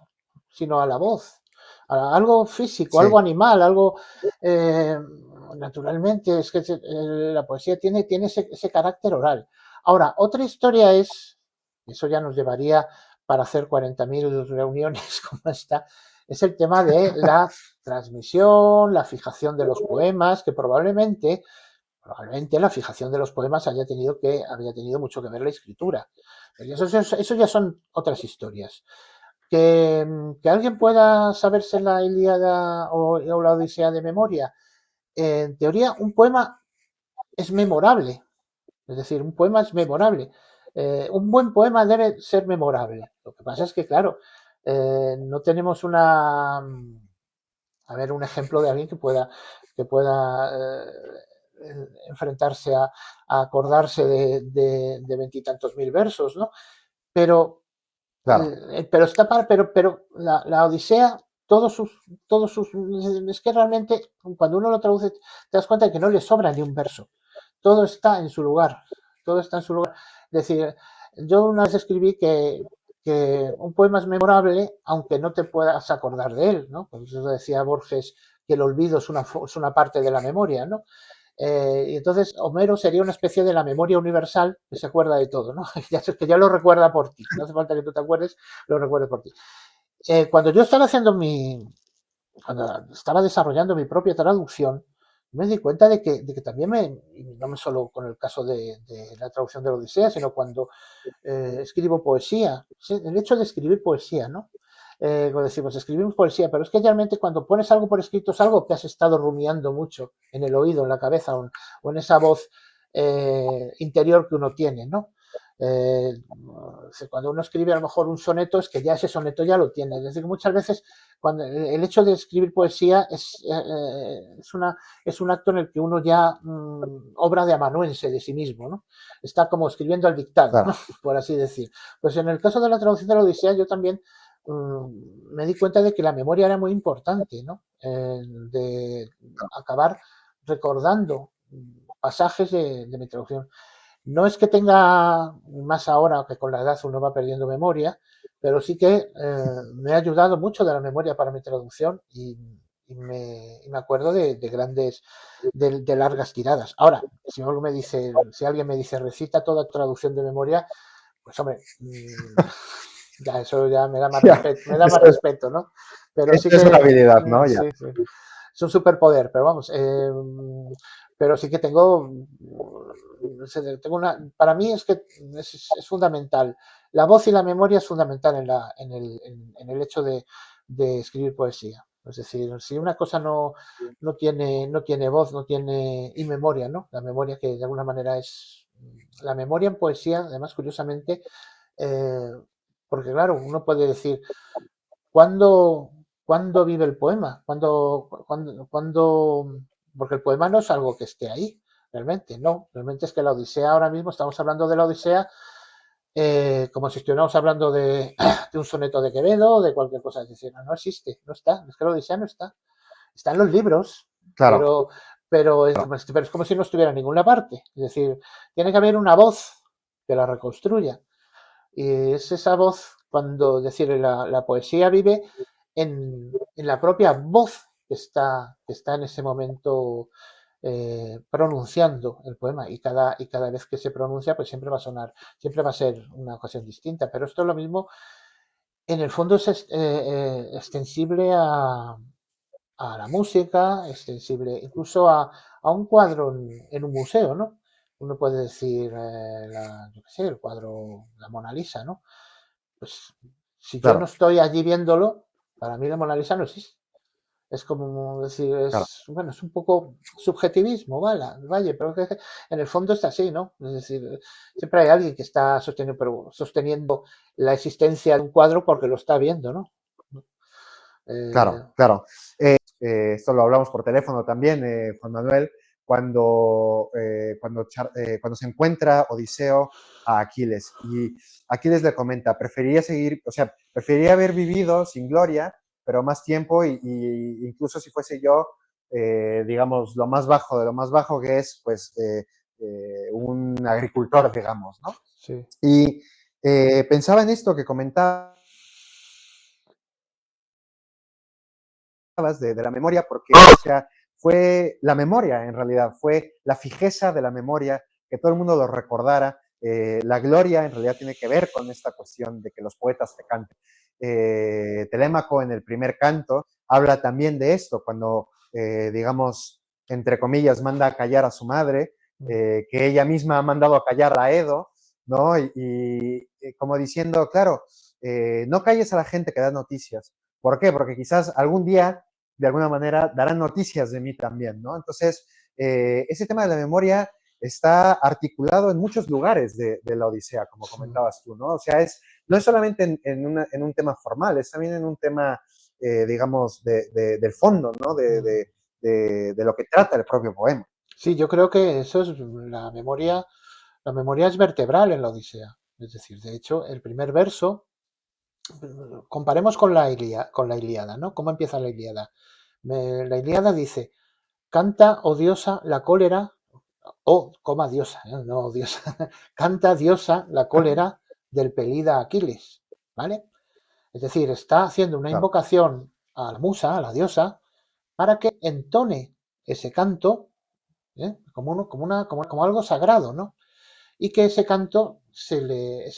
sino a la voz, a algo físico, Sí, algo animal, algo eh, naturalmente, es que la poesía tiene ese carácter oral. Ahora, otra historia eso ya nos llevaría para hacer 40.000 reuniones como esta, es el tema de la transmisión, la fijación de los poemas, que probablemente la fijación de los poemas había tenido mucho que ver la escritura. Pero eso ya son otras historias. Que alguien pueda saberse la Ilíada o la Odisea de memoria. En teoría, un poema es memorable. Es decir, un poema es memorable. Un buen poema debe ser memorable. Lo que pasa es que, claro, no tenemos un ejemplo de alguien que pueda enfrentarse a acordarse de veintitantos mil versos, ¿no? Pero, claro. pero la Odisea todos sus, es que realmente cuando uno lo traduce te das cuenta de que no le sobra ni un verso, todo está en su lugar, todo está en su lugar. Es decir, yo una vez escribí que un poema es memorable aunque no te puedas acordar de él, ¿no? Pues eso decía Borges, que el olvido es una parte de la memoria, ¿no? Y entonces Homero sería una especie de la memoria universal que se acuerda de todo, ¿no? Que ya lo recuerda por ti, no hace falta que tú te acuerdes, lo recuerde por ti. Cuando yo estaba haciendo cuando estaba desarrollando mi propia traducción, me di cuenta de que también no me solo con el caso de la traducción de la Odisea, sino cuando escribo poesía, ¿sí? El hecho de escribir poesía, ¿no? Cuando decimos, escribimos poesía, pero es que realmente cuando pones algo por escrito es algo que has estado rumiando mucho en el oído, en la cabeza o en esa voz interior que uno tiene, ¿no? Eh, Cuando uno escribe a lo mejor un soneto es que ya ese soneto ya lo tiene. Es decir, que muchas veces cuando el hecho de escribir poesía es un acto en el que uno ya obra de amanuense de sí mismo, ¿no? Está como escribiendo al dictado, ¿no? Claro, Por así decir. Pues en el caso de la traducción de la Odisea yo también me di cuenta de que la memoria era muy importante, ¿no? De acabar recordando pasajes de mi traducción. No es que tenga más ahora que con la edad uno va perdiendo memoria, pero sí que me ha ayudado mucho de la memoria para mi traducción y me acuerdo de grandes, de largas tiradas. Ahora, si alguien me dice recita toda traducción de memoria, pues hombre, ya eso ya ya, me da eso, más respeto, ¿no? Pero sí eso es una que, habilidad, ¿no? Ya, sí, sí. Es un superpoder, pero vamos, pero sí que tengo para mí es que es fundamental. La voz y la memoria es fundamental en el hecho de escribir poesía. Es decir, si una cosa no tiene voz, no tiene y memoria, ¿no? La memoria que de alguna manera es la memoria en poesía, además, curiosamente, eh, porque claro, uno puede decir, ¿cuándo, ¿cuándo vive el poema? Porque el poema no es algo que esté ahí, realmente, no. Realmente es que la Odisea ahora mismo, estamos hablando de la Odisea como si estuviéramos hablando de un soneto de Quevedo o de cualquier cosa. Es decir, no existe, no está. Es que la Odisea no está. Está en los libros, claro, pero, pero es como si no estuviera en ninguna parte. Es decir, tiene que haber una voz que la reconstruya. Y es esa voz cuando, decir, la poesía vive en la propia voz que está en ese momento pronunciando el poema y cada vez que se pronuncia pues siempre va a sonar, siempre va a ser una ocasión distinta, pero esto es lo mismo, en el fondo es extensible a la música, extensible incluso a un cuadro en un museo, ¿no? Uno puede decir, yo qué sé, el cuadro, la Mona Lisa, ¿no? Pues si yo no claro, estoy allí viéndolo, para mí la Mona Lisa no existe. Es como decir, claro. bueno, es un poco subjetivismo, vaya, pero que en el fondo está así, ¿no? Es decir, siempre hay alguien que está sosteniendo la existencia de un cuadro porque lo está viendo, ¿no? Eh, Claro, claro. Esto lo hablamos por teléfono también, Juan Manuel, cuando se encuentra Odiseo a Aquiles. Y Aquiles le comenta, preferiría seguir, o sea, preferiría haber vivido sin gloria, pero más tiempo y incluso si fuese yo, digamos, lo más bajo de lo más bajo que es, pues, un agricultor, digamos, ¿no? sí, Y pensaba en esto que comentaba de la memoria, porque, o sea, fue la memoria en realidad, fue la fijeza de la memoria, que todo el mundo lo recordara. La gloria en realidad tiene que ver con esta cuestión de que los poetas te canten. Telémaco en el primer canto habla también de esto, cuando, digamos, entre comillas, manda a callar a su madre, que ella misma ha mandado a callar a Edo, ¿no? Y como diciendo, claro, no calles a la gente que da noticias. ¿Por qué? Porque quizás algún día de alguna manera darán noticias de mí también, ¿no? Entonces, ese tema de la memoria está articulado en muchos lugares de la Odisea, como sí. comentabas tú, ¿no? O sea, no es solamente en un tema formal, es también en un tema, digamos, del fondo, ¿no? De lo que trata el propio poema. Sí, yo creo que eso es la memoria es vertebral en la Odisea. Es decir, de hecho, el primer verso comparemos con la Ilíada, ¿no? ¿Cómo empieza la Ilíada? La Ilíada dice, canta, oh diosa, la cólera, coma diosa, no diosa, canta diosa la cólera del pelida Aquiles, ¿vale? Es decir, está haciendo una claro, invocación a la musa, a la diosa, para que entone ese canto, como algo sagrado, ¿no? Y que ese canto se le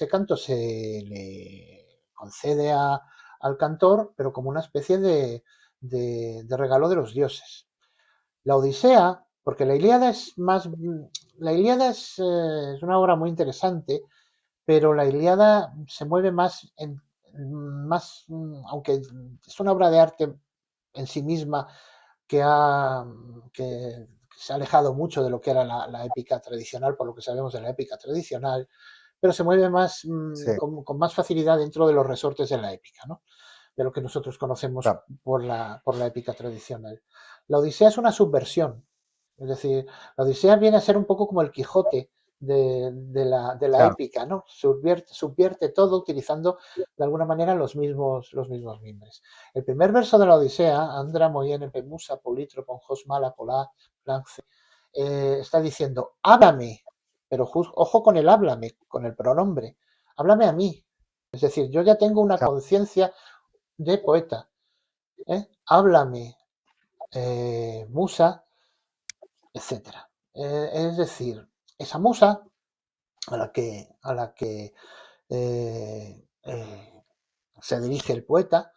concede al cantor, pero como una especie de regalo de los dioses. La Odisea, porque la Ilíada es más, la Ilíada es una obra muy interesante, pero la Ilíada se mueve aunque es una obra de arte en sí misma que, que se ha alejado mucho de lo que era la épica tradicional, por lo que sabemos de la épica tradicional, pero se mueve más sí, con más facilidad dentro de los resortes de la épica, ¿no? De lo que nosotros conocemos claro, por la épica tradicional. La Odisea es una subversión, es decir, la Odisea viene a ser un poco como el Quijote de la claro, épica, ¿no? Subvierte todo utilizando de alguna manera los mismos mimbres. El primer verso de la Odisea, Andra moyene pemusa politro ponjos mala polá lance, está diciendo, háblame, pero ojo con el háblame, con el pronombre, háblame a mí. Es decir, yo ya tengo una claro, conciencia de poeta. Háblame, musa, etcétera. Es decir, esa musa a la que eh, eh, se dirige el poeta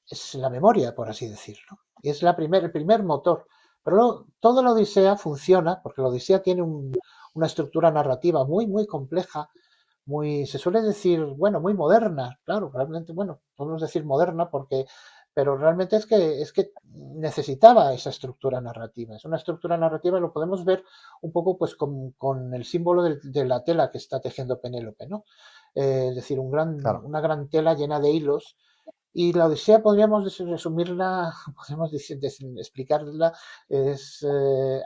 es la memoria, por así decirlo. Y es el primer motor. Pero luego, toda la Odisea funciona, porque la Odisea tiene una estructura narrativa muy compleja, se suele decir, bueno, muy moderna, claro, realmente, bueno, podemos decir moderna porque, pero realmente es que necesitaba esa estructura narrativa. Es una estructura narrativa, lo podemos ver un poco pues con el símbolo de la tela que está tejiendo Penélope, ¿no? Es decir, claro, una gran tela llena de hilos y la Odisea podríamos resumirla, podemos explicarla, es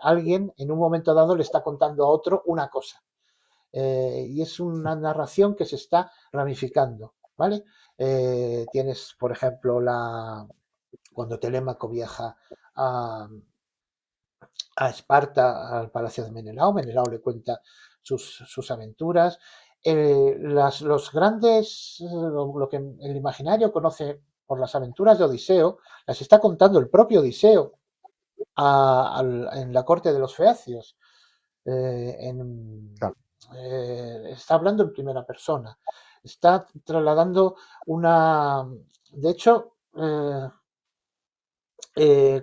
alguien en un momento dado le está contando a otro una cosa y es una narración que se está ramificando, ¿vale? Tienes, por ejemplo, cuando Telémaco viaja a, a Esparta, al palacio de Menelao, Menelao le cuenta sus aventuras. Los grandes, lo que el imaginario conoce por las aventuras de Odiseo, las está contando el propio Odiseo en la corte de los Feacios. Eh, en, claro, Está hablando en primera persona, está trasladando una... De hecho,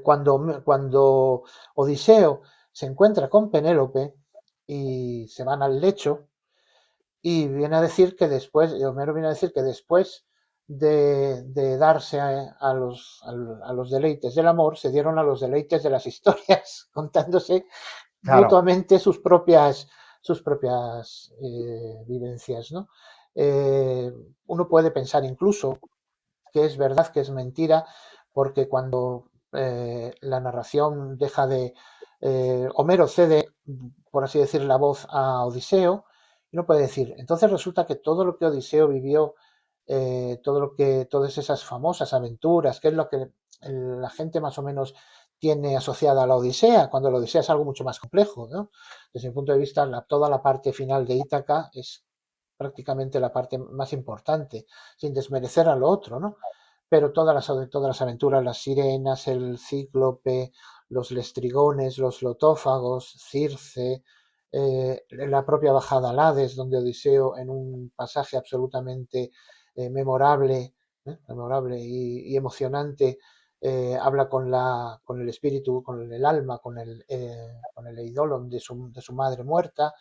cuando Odiseo se encuentra con Penélope y se van al lecho, y viene a decir que después, Homero viene a decir que después de darse a los deleites del amor, se dieron a los deleites de las historias, contándose claro, mutuamente sus propias vivencias, ¿no? Uno puede pensar incluso que es verdad, que es mentira, porque cuando la narración deja de... Homero cede, por así decir, la voz a Odiseo, y uno puede decir, entonces resulta que todo lo que Odiseo vivió, todas esas famosas aventuras, que es lo que la gente más o menos tiene asociada a la Odisea, cuando la Odisea es algo mucho más complejo, ¿no? Desde mi punto de vista, toda la parte final de Ítaca es prácticamente la parte más importante, sin desmerecer a lo otro, ¿no? Pero todas las aventuras, las sirenas, el cíclope, los lestrigones, los lotófagos, Circe, la propia bajada al Hades, donde Odiseo, en un pasaje absolutamente memorable y emocionante, habla con el espíritu, con el alma, con el eidolon de su madre muerta,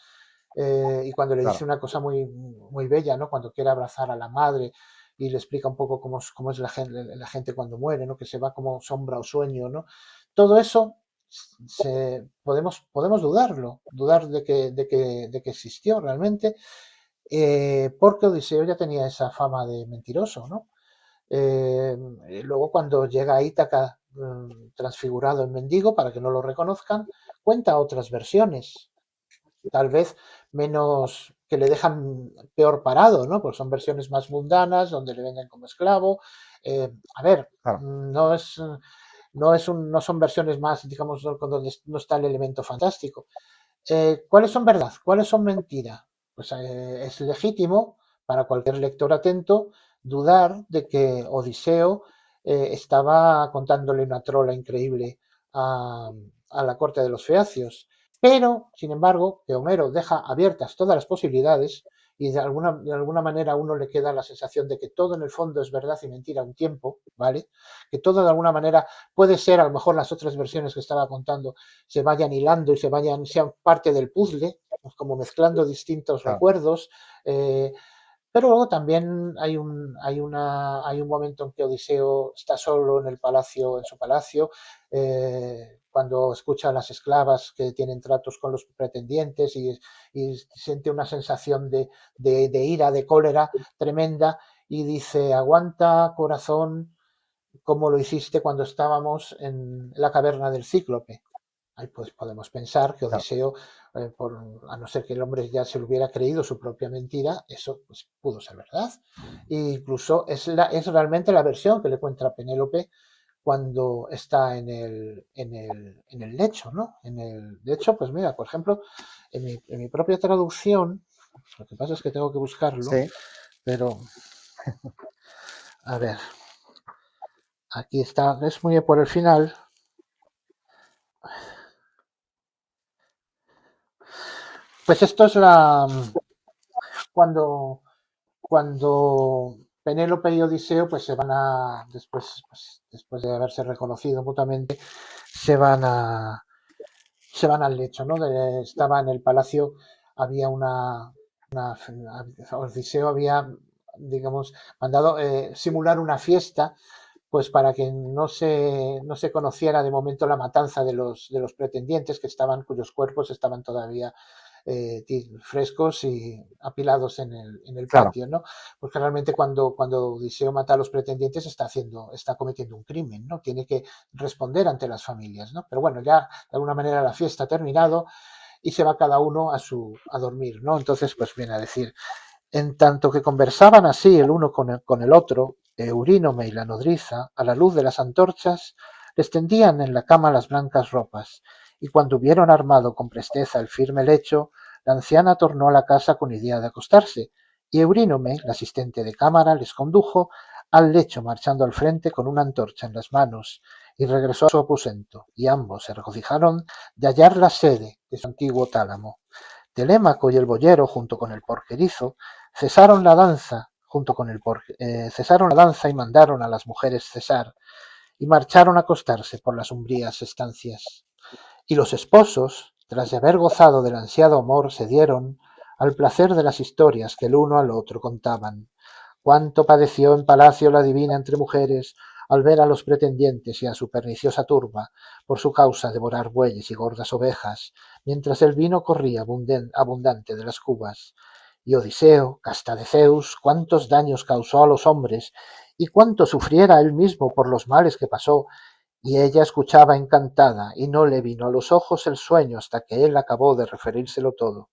y cuando le dice claro, una cosa muy bella, ¿no? Cuando quiere abrazar a la madre y le explica un poco cómo es la gente cuando muere, ¿no? Que se va como sombra o sueño, ¿no? Todo eso podemos dudarlo, dudar de que existió realmente, porque Odiseo ya tenía esa fama de mentiroso, ¿no? Luego cuando llega a Ítaca transfigurado en mendigo para que no lo reconozcan, cuenta otras versiones, tal vez menos, que le dejan peor parado, ¿no? Pues son versiones más mundanas, donde le venden como esclavo. A ver, claro, no es, no son versiones más, digamos, donde no está el elemento fantástico. ¿Cuáles son verdad? ¿Cuáles son mentira? Pues es legítimo para cualquier lector atento dudar de que Odiseo estaba contándole una trola increíble a la corte de los feacios. Pero, sin embargo, que Homero deja abiertas todas las posibilidades y de alguna manera a uno le queda la sensación de que todo en el fondo es verdad y mentira a un tiempo, ¿vale? Que todo de alguna manera puede ser, a lo mejor las otras versiones que estaba contando se vayan hilando y sean parte del puzzle, pues como mezclando distintos claro, recuerdos. Eh, pero luego también hay un momento en que Odiseo está solo en el palacio, en su palacio, cuando escucha a las esclavas que tienen tratos con los pretendientes y siente una sensación de ira, de cólera tremenda y dice, aguanta corazón como lo hiciste cuando estábamos en la caverna del Cíclope. Ahí pues podemos pensar que claro. Odiseo, a no ser que el hombre ya se le hubiera creído su propia mentira, eso pues, pudo ser verdad. E incluso es realmente la versión que le cuenta Penélope cuando está en el lecho, ¿no? De hecho, pues mira, por ejemplo, en mi propia traducción, lo que pasa es que tengo que buscarlo, Sí, pero a ver, aquí está, es muy por el final. Pues esto es cuando cuando Penélope y Odiseo pues se van a después de haberse reconocido mutuamente se van a se van al lecho, ¿no? Estaba en el palacio, había una Odiseo había digamos mandado simular una fiesta pues para que no se conociera de momento la matanza de los pretendientes que estaban, cuyos cuerpos estaban todavía frescos y apilados en el claro, patio, ¿no? Porque realmente cuando Odiseo mata a los pretendientes está cometiendo un crimen, ¿no? Tiene que responder ante las familias, ¿no? Pero bueno, ya de alguna manera la fiesta ha terminado y se va cada uno a dormir, ¿no? Entonces, pues viene a decir, en tanto que conversaban así el uno con el otro, Eurínome y la nodriza, a la luz de las antorchas, les tendían en la cama las blancas ropas, y cuando hubieron armado con presteza el firme lecho, la anciana tornó a la casa con idea de acostarse, y Eurínome, la asistente de cámara, les condujo al lecho marchando al frente con una antorcha en las manos, y regresó a su aposento, y ambos se regocijaron de hallar la sede de su antiguo tálamo. Telémaco y el boyero, junto con el porquerizo, cesaron la danza, cesaron la danza y mandaron a las mujeres cesar, y marcharon a acostarse por las umbrías estancias. Y los esposos, tras de haber gozado del ansiado amor, se dieron al placer de las historias que el uno al otro contaban. Cuánto padeció en palacio la divina entre mujeres al ver a los pretendientes y a su perniciosa turba, por su causa devorar bueyes y gordas ovejas, mientras el vino corría abundante de las cubas. Y Odiseo, casta de Zeus, cuántos daños causó a los hombres, y cuánto sufriera él mismo por los males que pasó, y ella escuchaba encantada, y no le vino a los ojos el sueño hasta que él acabó de referírselo todo.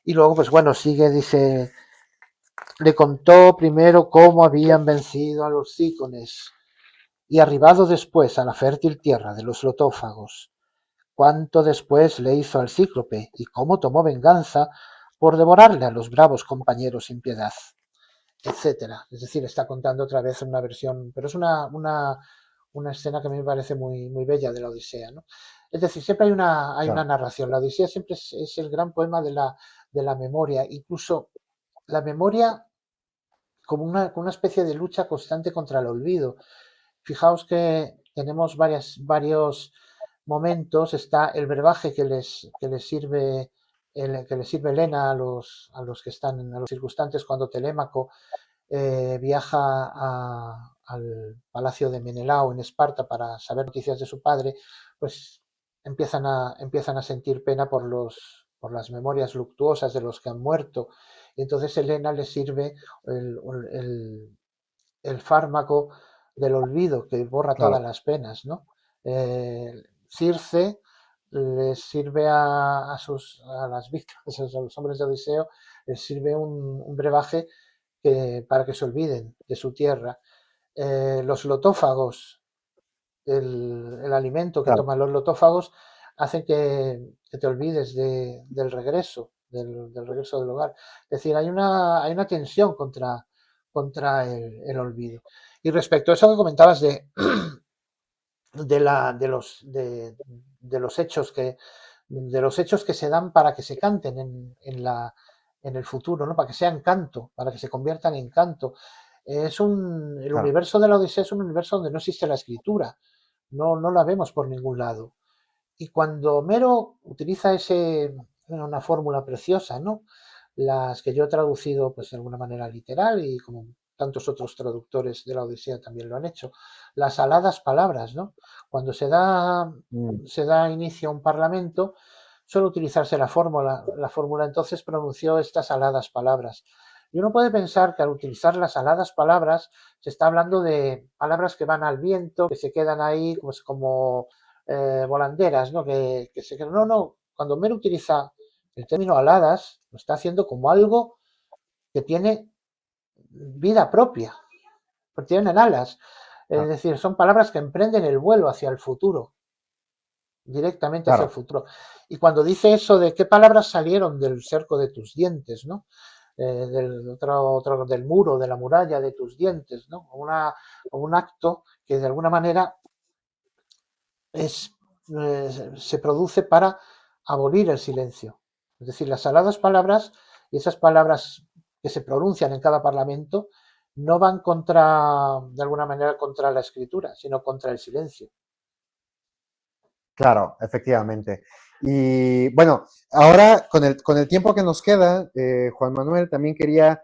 Y luego, pues bueno, sigue, dice, le contó primero cómo habían vencido a los cícones y arribado después a la fértil tierra de los lotófagos, cuánto después le hizo al cíclope y cómo tomó venganza por devorarle a los bravos compañeros sin piedad, etcétera. Es decir, está contando otra vez una versión, pero es una escena que a mí me parece muy bella de la Odisea, ¿no? Es decir, siempre hay una claro, narración. La Odisea siempre es el gran poema de la memoria, incluso la memoria como una especie de lucha constante contra el olvido. Fijaos que tenemos varios momentos. Está el brebaje que les sirve que les sirve Helena a los que están, a los circunstantes cuando Telémaco viaja al palacio de Menelao en Esparta para saber noticias de su padre, pues empiezan a sentir pena por las memorias luctuosas de los que han muerto. Y entonces Helena les sirve el, el, el fármaco del olvido que borra todas claro, las penas, ¿no? Circe les sirve a las víctimas, a los hombres de Odiseo, les sirve un brebaje para que se olviden de su tierra. Los lotófagos, el alimento que Claro, toman los lotófagos, hace que te olvides del regreso, del regreso del hogar. Es decir, hay una tensión contra el olvido. Y respecto a eso que comentabas de los hechos de los hechos que se dan para que se canten en el futuro, ¿no? Para que sean canto, para que se conviertan en canto. El claro, universo de la Odisea es un universo donde no existe la escritura, no la vemos por ningún lado. Y cuando Homero utiliza una fórmula preciosa, ¿no? Las que yo he traducido pues de alguna manera literal y como tantos otros traductores de la Odisea también lo han hecho, las aladas palabras, ¿no? Cuando mm, se da inicio a un parlamento, suele utilizarse la fórmula entonces pronunció estas aladas palabras. Y uno puede pensar que al utilizar las aladas palabras se está hablando de palabras que van al viento, que se quedan ahí como volanderas, ¿no? No, no, cuando Homero utiliza el término aladas, lo está haciendo como algo que tiene vida propia, porque tienen alas. Es claro, decir, son palabras que emprenden el vuelo hacia el futuro, directamente hacia el claro, futuro. Y cuando dice eso de qué palabras salieron del cerco de tus dientes, ¿no? Del muro, de la muralla de tus dientes, ¿no? Un acto que de alguna manera es, se produce para abolir el silencio. Es decir, las saladas palabras y esas palabras que se pronuncian en cada parlamento no van de alguna manera, contra la escritura, sino contra el silencio. claro, efectivamente. Y bueno, ahora con el tiempo que nos queda, Juan Manuel, también quería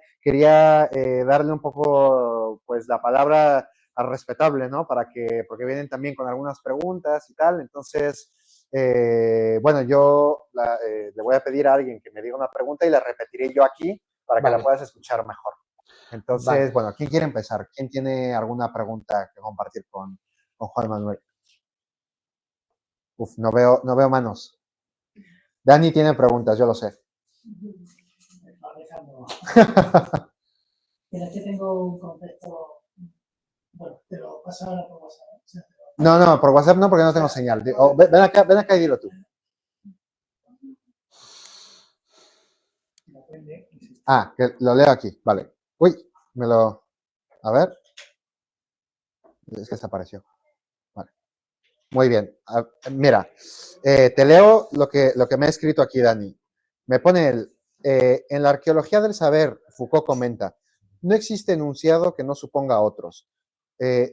darle un poco, pues, la palabra al respetable, ¿no? Porque vienen también con algunas preguntas y tal. Entonces, bueno, le voy a pedir a alguien que me diga una pregunta y la repetiré yo aquí para que la Vale, puedas escuchar mejor. Entonces, vale. bueno, ¿quién quiere empezar? ¿Quién tiene alguna pregunta que compartir con Juan Manuel? Uf, no veo manos. Dani tiene preguntas, yo lo sé. Alejandro. Tienes que tengo un contexto. Bueno, te lo paso ahora por WhatsApp. O sea, No, por WhatsApp no, porque no tengo señal. Oh, ven acá y dilo tú. Ah, que lo leo aquí, vale. Uy, a ver, es que desapareció. Vale. Muy bien. Mira, te leo lo que me ha escrito aquí Dani. Me pone en la arqueología del saber, Foucault comenta, no existe enunciado que no suponga otros.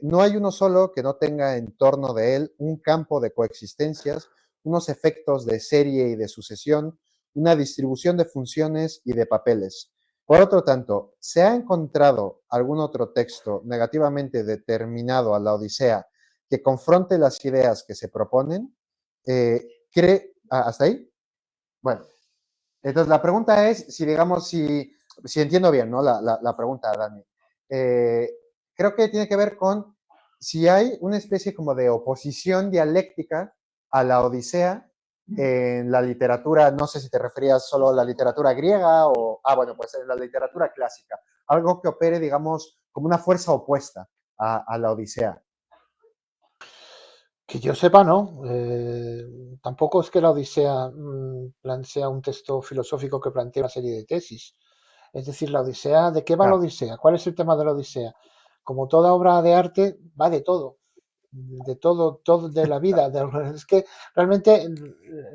No hay uno solo que no tenga en torno de él un campo de coexistencias, unos efectos de serie y de sucesión, una distribución de funciones y de papeles. Por otro tanto, ¿se ha encontrado algún otro texto negativamente determinado a la Odisea que confronte las ideas que se proponen? ¿Hasta ahí? Bueno, entonces la pregunta es si, digamos, si entiendo bien, ¿no? La pregunta, Dani. Eh, Creo que tiene que ver con si hay una especie como de oposición dialéctica a la Odisea en la literatura, no sé si te referías solo a la literatura griega bueno, pues en la literatura clásica, algo que opere, digamos, como una fuerza opuesta a la Odisea. Que yo sepa, no. Tampoco es que la Odisea sea un texto filosófico que plantea una serie de tesis. Es decir, la Odisea, ¿de qué va la Claro, Odisea? ¿Cuál es el tema de la Odisea? Como toda obra de arte, va de todo, todo de la vida. Es que realmente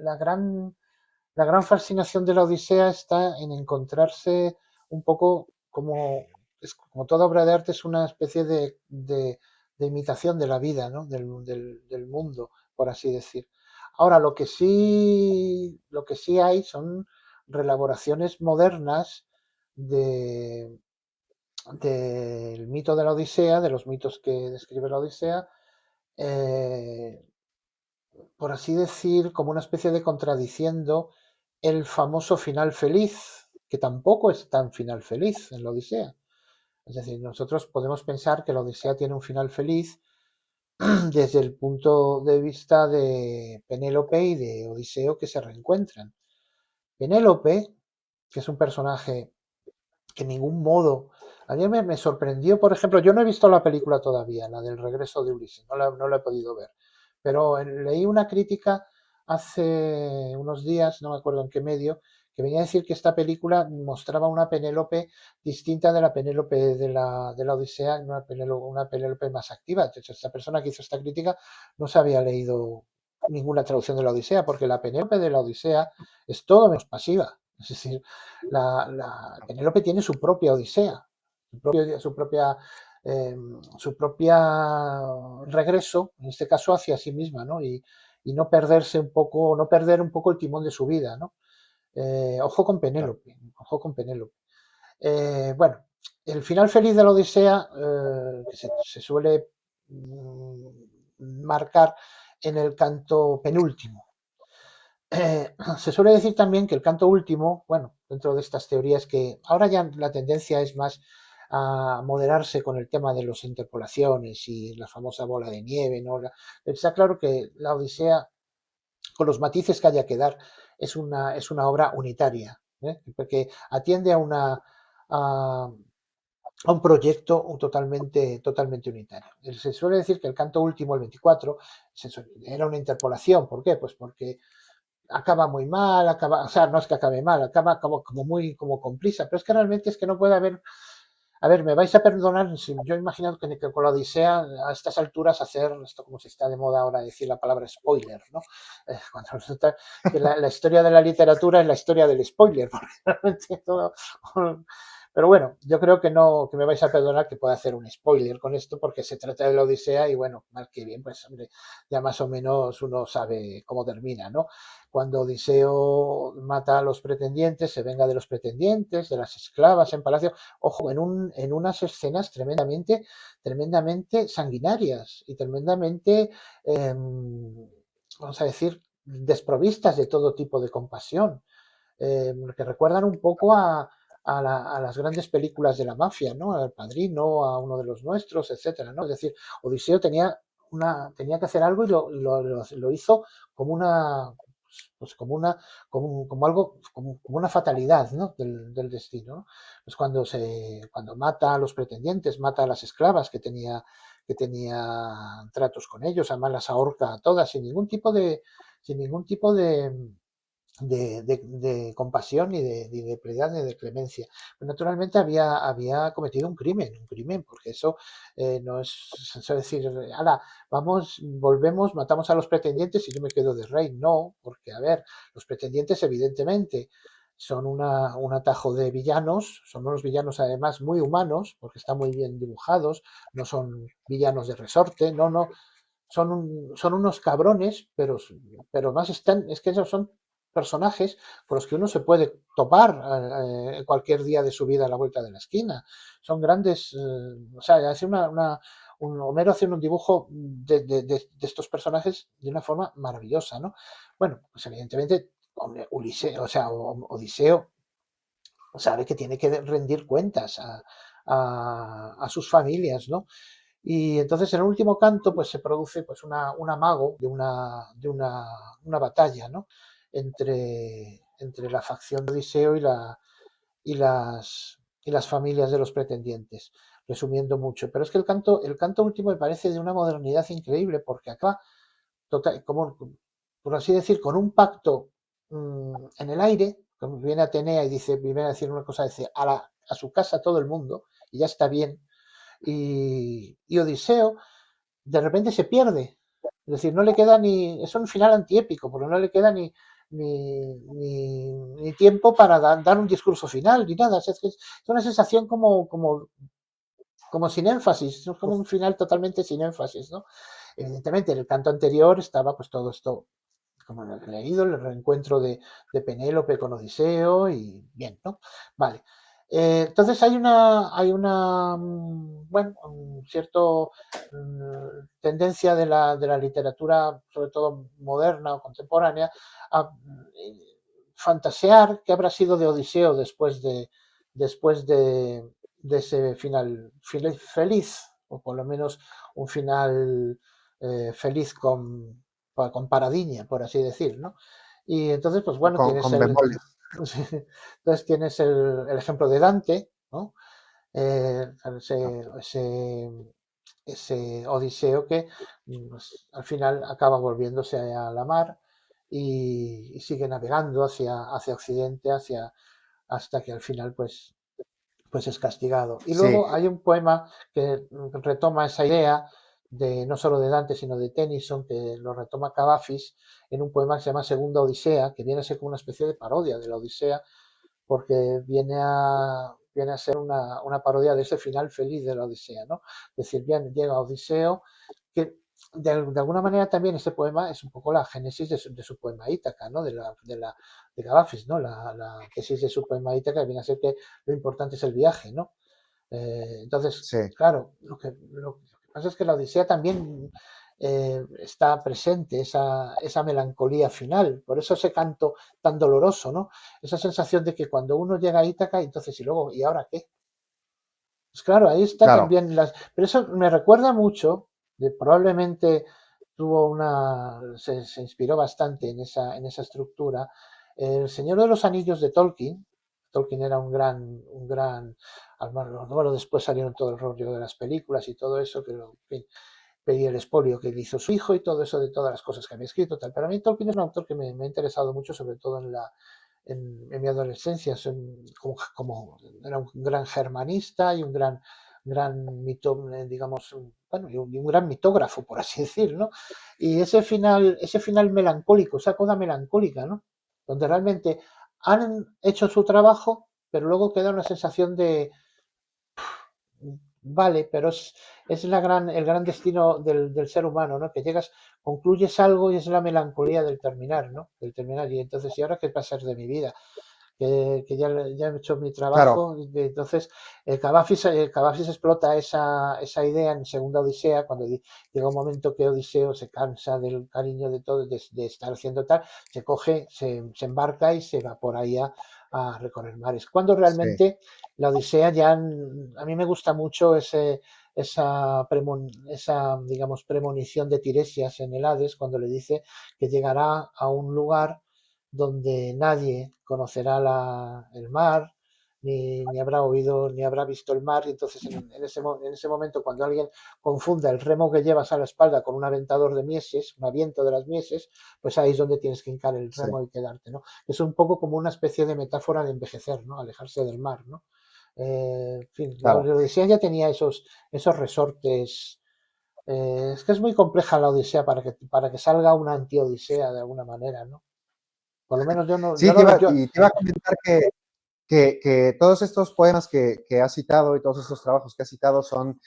la gran, la gran fascinación de la Odisea está en encontrarse un poco como toda obra de arte es una especie de imitación de la vida, ¿no? Del mundo, por así decir. Ahora, lo que sí hay son relaboraciones modernas de, del mito de la Odisea, de los mitos que describe la Odisea, eh, por así decir, como una especie de contradiciendo el famoso final feliz, que tampoco es tan final feliz en la Odisea. Es decir, nosotros podemos pensar que la Odisea tiene un final feliz desde el punto de vista de Penélope y de Odiseo que se reencuentran. Penélope, que es un personaje que en ningún modo... A mí me sorprendió, por ejemplo, yo no he visto la película todavía, la del regreso de Ulises, no la he podido ver, pero leí una crítica hace unos días, no me acuerdo en qué medio, que venía a decir que esta película mostraba una Penélope distinta de la Penélope de la Odisea, una Penélope más activa. De hecho, esta persona que hizo esta crítica no se había leído ninguna traducción de la Odisea, porque la Penélope de la Odisea es todo menos pasiva. Es decir, la Penélope tiene su propia Odisea, eh, su propia regreso, en este caso hacia sí misma, ¿no? Y no perderse un poco, no perder un poco el timón de su vida, ¿no? Ojo con Penélope, ojo con Penélope. Bueno, el final feliz de la Odisea, que se suele marcar en el canto penúltimo. Se suele decir también que el canto último, bueno, dentro de estas teorías que ahora ya la tendencia es más a moderarse con el tema de las interpolaciones y la famosa bola de nieve, ¿no? Está claro que la Odisea, con los matices que haya que dar, es una obra unitaria, ¿eh? Porque atiende a, a un proyecto totalmente unitario. Se suele decir que el canto último, el 24, era una interpolación. ¿Por qué? Pues porque acaba muy mal, o sea, no es que acabe mal, acaba como muy como con prisa, pero es que realmente es que no puede haber. A ver, me vais a perdonar, si yo imagino que con la Odisea a estas alturas hacer esto como se está de moda ahora decir la palabra spoiler, ¿no? Cuando resulta que la historia de la literatura es la historia del spoiler, porque realmente todo... Pero bueno, yo creo que no, que me vais a perdonar que pueda hacer un spoiler con esto, porque se trata de la Odisea y bueno, mal que bien, pues hombre, ya más o menos uno sabe cómo termina, ¿no? Cuando Odiseo mata a los pretendientes, se venga de los pretendientes, de las esclavas en palacio, ojo, en unas escenas tremendamente sanguinarias y tremendamente, vamos a decir, desprovistas de todo tipo de compasión, que recuerdan un poco a las grandes películas de la mafia, ¿no? Al Padrino, a Uno de los Nuestros, etcétera, ¿no? Es decir, Odiseo tenía que hacer algo y lo hizo como una, pues como algo, como una fatalidad, ¿no? Del destino, ¿no? Pues cuando mata a los pretendientes, mata a las esclavas que tenía tratos con ellos, además las ahorca a todas sin ningún tipo de compasión ni de piedad ni de clemencia. Pero naturalmente había cometido un crimen, porque eso no es decir, ala, vamos, volvemos, matamos a los pretendientes y yo me quedo de rey. No, porque a ver, los pretendientes evidentemente son un atajo de villanos, son unos villanos además muy humanos, porque están muy bien dibujados, no son villanos de resorte, no, son unos cabrones, pero más es que esos son personajes con los que uno se puede topar cualquier día de su vida a la vuelta de la esquina. Son grandes, o sea, hace Homero hace un dibujo de estos personajes de una forma maravillosa, ¿no? Bueno, pues evidentemente Ulises, o sea, Odiseo sabe que tiene que rendir cuentas a sus familias, ¿no? Y entonces en el último canto pues se produce pues un amago una batalla, ¿no? Entre la facción de Odiseo y las familias de los pretendientes, resumiendo mucho. Pero es que el canto último me parece de una modernidad increíble porque acaba como, por así decir, con un pacto en el aire, como viene Atenea y viene a decir una cosa, dice, a su casa todo el mundo, y ya está bien. Y Odiseo de repente se pierde. Es decir, no le queda es un final antiépico, porque no le queda ni tiempo para dar un discurso final, ni nada. Es una sensación como sin énfasis, es como un final totalmente sin énfasis, ¿no? Evidentemente, en el canto anterior estaba pues todo esto, como lo he leído, el reencuentro de Penélope con Odiseo y bien, ¿no? Vale. Entonces bueno, un cierto tendencia de la literatura, sobre todo moderna o contemporánea, a fantasear qué habrá sido de Odiseo después de ese final feliz, o por lo menos un final feliz con Paradiña, por así decir, ¿no? Y entonces, pues bueno, tienes con bemoles. entonces tienes el ejemplo de Dante, ¿no? ¿no? Ese Odiseo que pues, al final acaba volviéndose a la mar y sigue navegando hacia Occidente, hasta que al final pues es castigado. Y Sí, luego hay un poema que retoma esa idea de no solo de Dante, sino de Tennyson, que lo retoma Cavafis en un poema que se llama Segunda Odisea, que viene a ser como una especie de parodia de la Odisea, porque viene a ser una parodia de ese final feliz de la Odisea, ¿no? Es decir, bien, llega Odiseo, que de alguna manera también ese poema es un poco la génesis de su poema Ítaca, ¿no? De Cavafis, ¿no? La tesis de su poema Ítaca viene a ser que lo importante es el viaje, ¿no? Entonces, sí, claro, lo que pasa es que la Odisea también está presente, esa melancolía final, por eso ese canto tan doloroso, ¿no? Esa sensación de que cuando uno llega a Ítaca, entonces, y luego, ¿y ahora qué? Pues claro, ahí está claro. también Pero eso me recuerda mucho, probablemente se inspiró bastante en esa estructura, El Señor de los Anillos de Tolkien. Tolkien era un gran, bueno, después salieron todo el rollo de las películas y todo eso, pero en fin, pedí el expolio que le hizo su hijo y todo eso de todas las cosas que había escrito, tal. Pero a mí Tolkien es un autor que me ha interesado mucho, sobre todo en mi adolescencia. Era un gran germanista y un gran digamos, bueno, y un gran mitógrafo, por así decir, ¿no? Y ese final melancólico, esa coda melancólica, ¿no? Donde realmente han hecho su trabajo, pero luego queda una sensación de vale, pero es el gran destino del ser humano, ¿no? Que llegas, concluyes algo y es la melancolía del terminar, ¿no? Del terminar. Y entonces, ¿y ahora qué va a ser de mi vida? Que ya he hecho mi Claro, trabajo. Entonces, Cavafis explota esa idea en Segunda Odisea, cuando llega un momento que Odiseo se cansa del cariño de todo, de estar haciendo tal, se coge, se embarca y se va por ahí a recorrer mares. Cuando sí, realmente la Odisea ya, a mí me gusta mucho esa, digamos, premonición de Tiresias en el Hades, cuando le dice que llegará a un lugar donde nadie conocerá el mar, ni habrá oído, ni habrá visto el mar, y entonces en ese momento, cuando alguien confunda el remo que llevas a la espalda con un aventador de mieses, un aviento de las mieses, pues ahí es donde tienes que hincar el sí, remo y quedarte, ¿no? Es un poco como una especie de metáfora de envejecer, ¿no? Alejarse del mar, ¿no? En fin, la claro. Odisea ya tenía esos resortes. Es que es muy compleja la Odisea para que salga una anti-Odisea de alguna manera, ¿no? Por lo menos Sí, te iba a comentar que todos estos poemas que has citado y todos estos trabajos que has citado son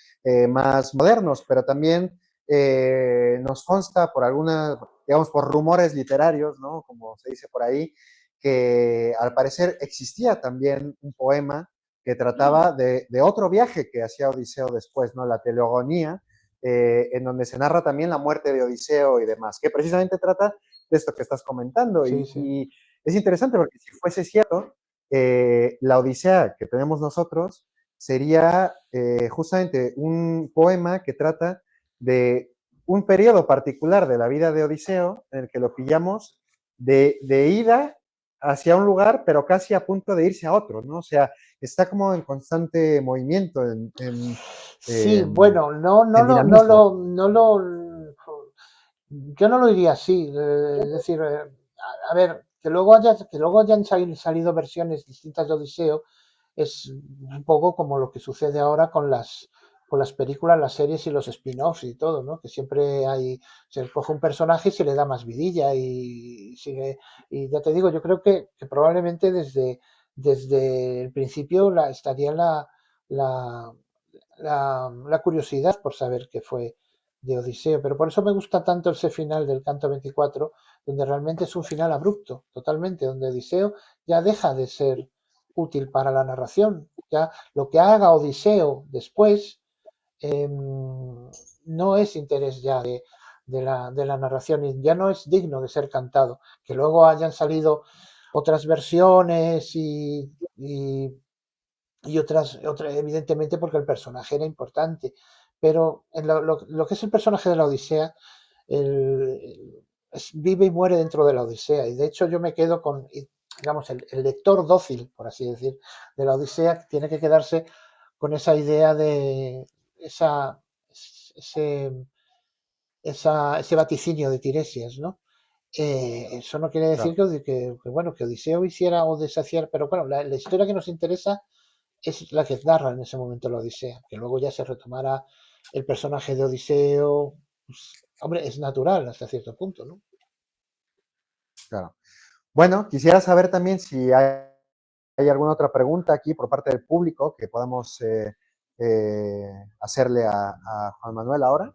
más modernos, pero también nos consta por algunas, digamos, por rumores literarios, ¿no? Como se dice por ahí, que al parecer existía también un poema que trataba de otro viaje que hacía Odiseo después, ¿no? La Teleogonía, en donde se narra también la muerte de Odiseo y demás, que precisamente trata de esto que estás comentando. sí, Y, sí. y es interesante porque si fuese cierto, la Odisea que tenemos nosotros sería justamente un poema que trata de un periodo particular de la vida de Odiseo en el que lo pillamos de ida hacia un lugar, pero casi a punto de irse a otro, ¿no? O sea, está como en constante movimiento, Sí, eh, bueno, no, no en lo, no dinamismo. lo, no lo, yo no lo diría así. Es decir, a ver, que luego hayan salido versiones distintas de Odiseo, es un poco como lo que sucede ahora con las películas, las series y los spin-offs y todo, ¿no? Que siempre se coge un personaje y se le da más vidilla y sigue. Y ya te digo, yo creo que probablemente desde el principio estaría la, la curiosidad por saber qué fue de Odiseo, pero por eso me gusta tanto ese final del canto 24, donde realmente es un final abrupto, totalmente, donde Odiseo ya deja de ser útil para la narración. Ya lo que haga Odiseo después no es interés ya de la narración y ya no es digno de ser cantado. Que luego hayan salido otras versiones y otras, evidentemente porque el personaje era importante, pero en lo que es el personaje de la Odisea, vive y muere dentro de la Odisea. Y de hecho yo me quedo con, digamos, el lector dócil, por así decir, de la Odisea, tiene que quedarse con esa idea de ese, ese vaticinio de Tiresias, ¿no? Eso no quiere decir Claro, bueno, que Odiseo hiciera o deshaciera, pero bueno, la historia que nos interesa es la que narra en ese momento la Odisea, que luego ya se retomará el personaje de Odiseo, pues, hombre, es natural hasta cierto punto, ¿no? claro. Bueno, quisiera saber también si hay alguna otra pregunta aquí por parte del público que podamos hacerle a Juan Manuel ahora.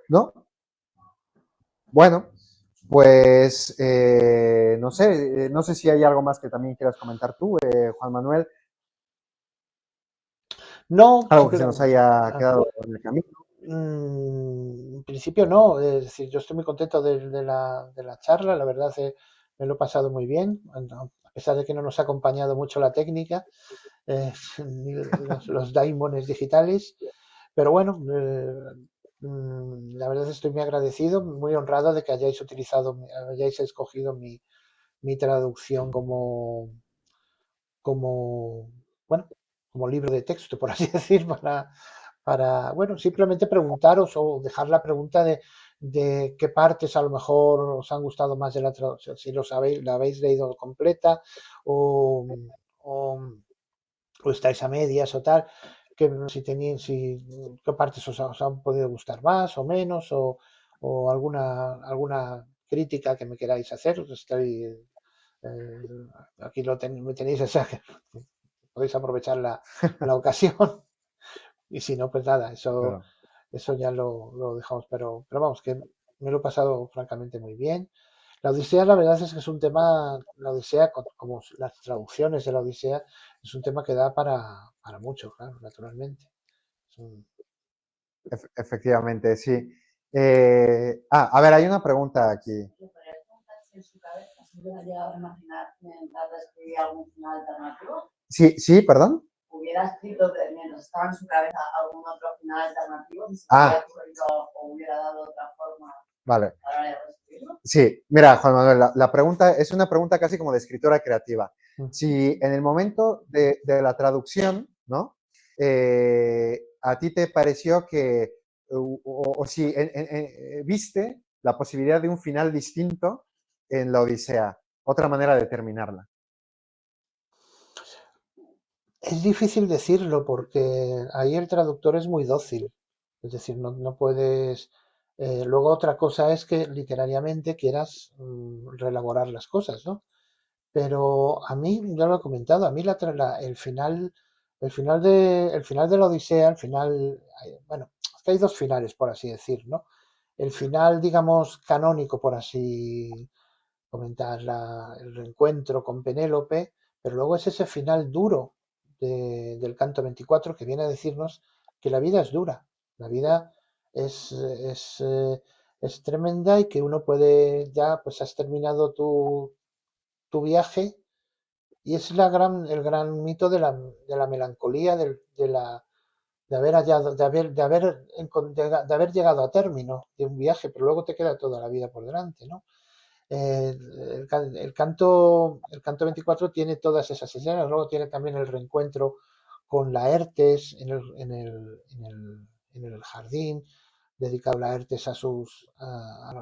¿No? Bueno, pues no sé si hay algo más que también quieras comentar tú, Juan Manuel, No, algo que se nos haya ah, quedado en el camino. en principio no, es decir, yo estoy muy contento de la charla, la verdad me lo he pasado muy bien, a pesar de que no nos ha acompañado mucho la técnica, ni los daimones digitales, pero bueno, la verdad estoy muy agradecido, muy honrado de que hayáis escogido mi traducción como, bueno, como libro de texto, por así decir, bueno, simplemente preguntaros o dejar la pregunta de qué partes a lo mejor os han gustado más de la traducción, si la habéis leído completa o, o, o estáis a medias o tal, que qué partes os han podido gustar más o menos o alguna crítica que me queráis hacer, estoy aquí me tenéis, o sea, que podéis aprovechar la ocasión y si no, pues nada, Claro. eso ya lo dejamos, pero vamos, que me lo he pasado francamente muy bien. La Odisea, la verdad es que es un tema, la Odisea, como las traducciones de la Odisea, es un tema que da para mucho, claro, naturalmente. Es un- Efectivamente, sí. A ver, hay una pregunta aquí. ¿Le podrías preguntar si en su cabeza se hubiera llegado a imaginar mientras escribía algún final alternativo? Sí, sí, perdón. ¿Hubiera escrito mientras estaba en su cabeza algún otro final alternativo? Si se Ah, hubiera ocurrido o hubiera dado otra forma vale. a la hora de reescribirlo? Sí, mira, Juan Manuel, la pregunta es una pregunta casi como de escritora creativa. Mm. Si en el momento de la traducción, ¿no? A ti te pareció que, o si viste la posibilidad de un final distinto en la Odisea, otra manera de terminarla. Es difícil decirlo porque ahí el traductor es muy dócil, es decir, no puedes... luego otra cosa es que literariamente quieras reelaborar las cosas, ¿no? Pero a mí, ya lo he comentado, a mí el final de la Odisea, bueno, es que hay dos finales, por así decir, ¿no? El final, digamos, canónico, por así comentar, el reencuentro con Penélope, pero luego es ese final duro del canto 24 que viene a decirnos que la vida es dura, la vida es tremenda y que uno puede, ya, pues has terminado tu viaje y es el gran mito de la melancolía, de haber hallado, de haber llegado a término de un viaje, pero luego te queda toda la vida por delante, ¿no? El canto 24 tiene todas esas escenas, luego tiene también el reencuentro con Laertes en el jardín, dedicado Laertes a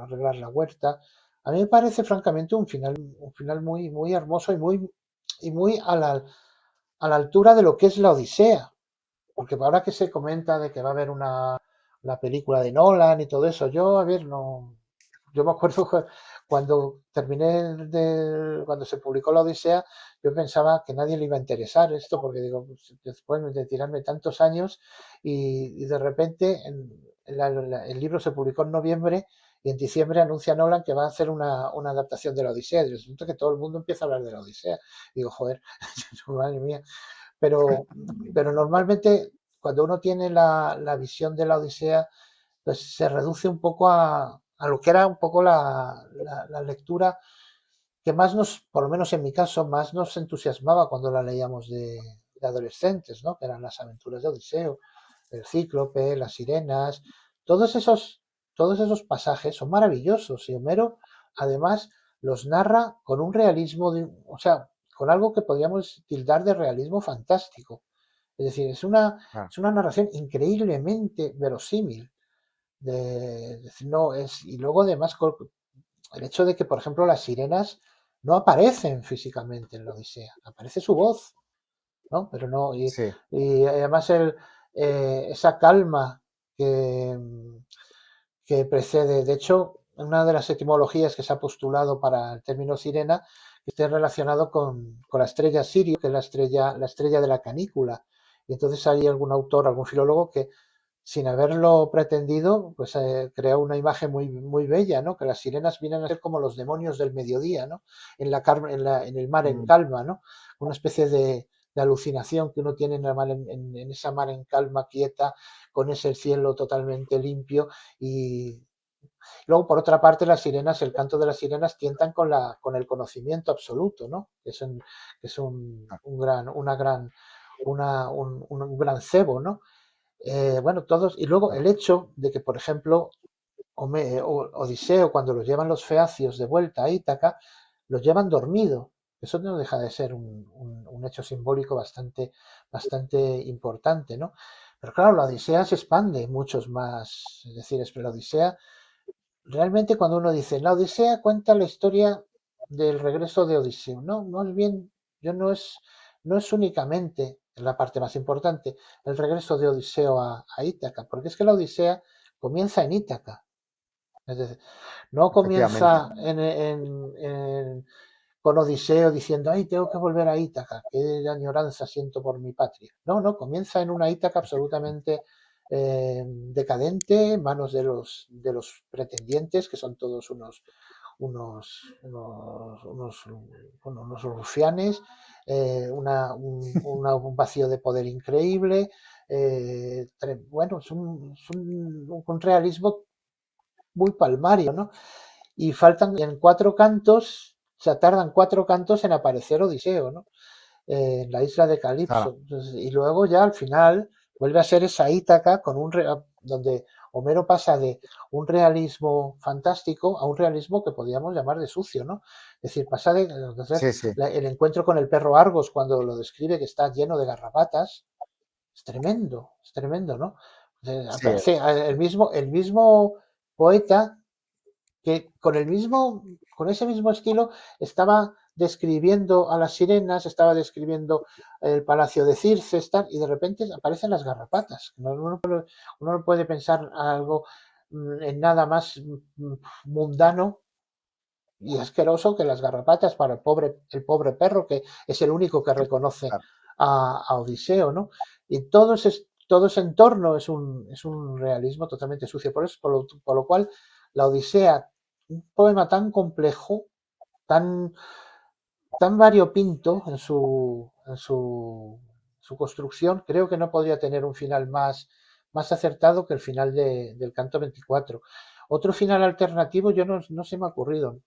arreglar la huerta. A mí me parece francamente un final muy, muy hermoso y muy a la altura de lo que es la Odisea. Porque ahora que se comenta de que va a haber una película de Nolan y todo eso, yo, a ver, no. Yo me acuerdo que cuando se publicó la Odisea, yo pensaba que nadie le iba a interesar esto, porque digo, pues, después de tirarme tantos años y de repente el libro se publicó en noviembre y en diciembre anuncia Nolan que va a hacer una adaptación de la Odisea. Y resulta que todo el mundo empieza a hablar de la Odisea. Digo, joder, madre mía. Pero, pero normalmente cuando uno tiene la visión de la Odisea, pues se reduce un poco a lo que era un poco la lectura que más por lo menos en mi caso, más nos entusiasmaba cuando la leíamos de adolescentes, ¿no? Que eran las aventuras de Odiseo, el Cíclope, las sirenas, todos esos pasajes son maravillosos y Homero además los narra con un realismo, o sea, con algo que podríamos tildar de realismo fantástico. Es decir, Ah, es una narración increíblemente verosímil. No es, y luego además el hecho de que, por ejemplo, las sirenas no aparecen físicamente en la Odisea, aparece su voz, ¿no? Pero no, sí, y además esa calma que, que precede, de hecho, una de las etimologías que se ha postulado para el término sirena esté relacionado con la estrella Sirio, que es la estrella de la canícula. Y entonces hay algún autor, algún filólogo que, sin haberlo pretendido, pues creó una imagen muy bella, ¿no? Que las sirenas vienen a ser como los demonios del mediodía, ¿no? En el mar en mm, calma, ¿no? Una especie de alucinación que uno tiene en, en esa mar en calma, quieta, con ese cielo totalmente limpio y luego, por otra parte, las sirenas, el canto de las sirenas tientan con el conocimiento absoluto, ¿no? Que es ah, un gran, un gran cebo, ¿no? Bueno, todos, y luego ah, el hecho de que, por ejemplo, Odiseo, cuando los llevan los feacios de vuelta a Ítaca, los llevan dormido. Eso no deja de ser un hecho simbólico bastante importante, ¿no? Pero claro, la Odisea se expande muchos más. Es decir, la Odisea, realmente cuando uno dice, la Odisea cuenta la historia del regreso de Odiseo, no, no es bien, yo no es únicamente la parte más importante, el regreso de Odiseo a Ítaca, porque es que la Odisea comienza en Ítaca. Es decir, no efectivamente. comienza con Odiseo diciendo, ay, tengo que volver a Ítaca, qué añoranza siento por mi patria. No, no, comienza en una Ítaca absolutamente decadente, en manos de los pretendientes, que son todos bueno, unos rufianes, un vacío de poder increíble. Bueno, un realismo muy palmario, ¿no? Y faltan en cuatro cantos, o sea, tardan cuatro cantos en aparecer Odiseo, ¿no? En la isla de Claro, Calipso. Entonces, y luego ya al final vuelve a ser esa Ítaca donde Homero pasa de un realismo fantástico a un realismo que podríamos llamar de sucio, ¿no? Es decir, pasa de entonces, sí, sí, el encuentro con el perro Argos cuando lo describe que está lleno de garrapatas, es tremendo, ¿no? sí, Aparece el mismo poeta que con ese mismo estilo estaba describiendo a las sirenas, estaba describiendo el palacio de Circe, y de repente aparecen las garrapatas. Uno no puede pensar algo en nada más mundano y asqueroso que las garrapatas para el pobre perro, que es el único que reconoce claro, a Odiseo, ¿no? Y todo ese entorno es un realismo totalmente sucio. Por eso, por lo cual, la Odisea, un poema tan complejo, tan, tan variopinto su construcción, creo que no podría tener un final más acertado que el final del canto 24. Otro final alternativo yo no se me ha ocurrido.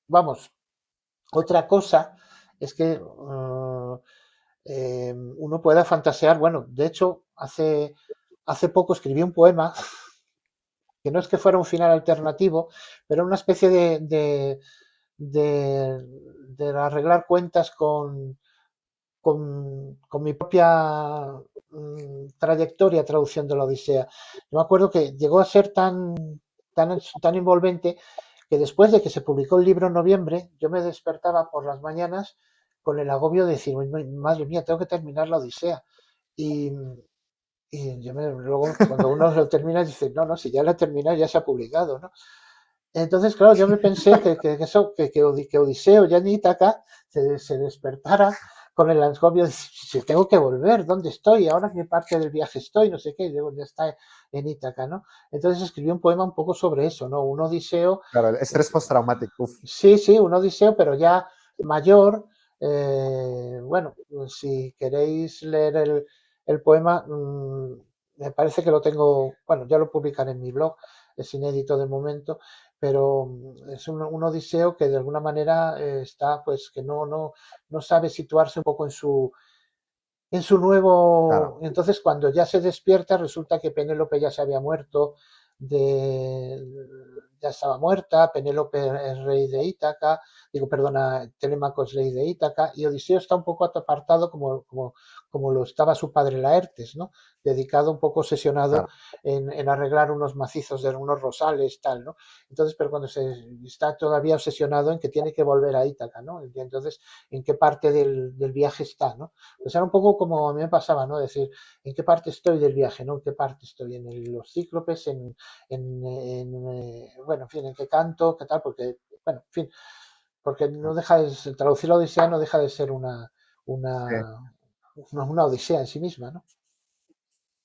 Vamos, otra cosa es que uno pueda fantasear, bueno, de hecho, hace poco escribí un poema que no es que fuera un final alternativo, pero una especie de, de arreglar cuentas con mi propia trayectoria traduciendo la Odisea. Yo me acuerdo que llegó a ser tan envolvente que después de que se publicó el libro en noviembre, yo me despertaba por las mañanas con el agobio de decir, madre mía, tengo que terminar la Odisea. Y, luego, cuando uno lo termina, dice, no, no, si ya la termina, ya se ha publicado, ¿no? Entonces, claro, yo me pensé que Odiseo ya en Ítaca se despertara con el agobio de si tengo que volver, ¿dónde estoy? Ahora en qué parte del viaje estoy, no sé qué, y ya está en Ítaca, ¿no? Entonces escribí un poema un poco sobre eso, ¿no? Un Odiseo, claro, el estrés postraumático, uf, sí, sí, un Odiseo, pero ya mayor. Bueno, si queréis leer el poema, me parece que lo tengo, bueno, ya lo publicaré en mi blog, es inédito de momento, pero es un Odiseo que de alguna manera está, pues que no sabe situarse un poco en su nuevo... Claro. Entonces, cuando ya se despierta, resulta que Penélope ya se había muerto, ya estaba muerta, Penélope es rey de Ítaca, digo, perdona, Telémaco es rey de Ítaca, y Odiseo está un poco apartado como lo estaba su padre Laertes, ¿no? Dedicado, un poco obsesionado Claro. en arreglar unos macizos de unos rosales, tal, ¿no? Entonces, pero cuando se está todavía obsesionado en que tiene que volver a Ítaca, ¿no? Entonces, ¿en qué parte del viaje está, ¿no? Pues era un poco como a mí me pasaba, ¿no? Decir, ¿en qué parte estoy del viaje, ¿no? ¿En qué parte estoy? ¿En los cíclopes? Bueno, en fin, ¿en qué canto? ¿Qué tal? Porque, bueno, en fin, porque no deja de traducir la Odisea no deja de ser Sí. una odisea en sí misma, ¿no?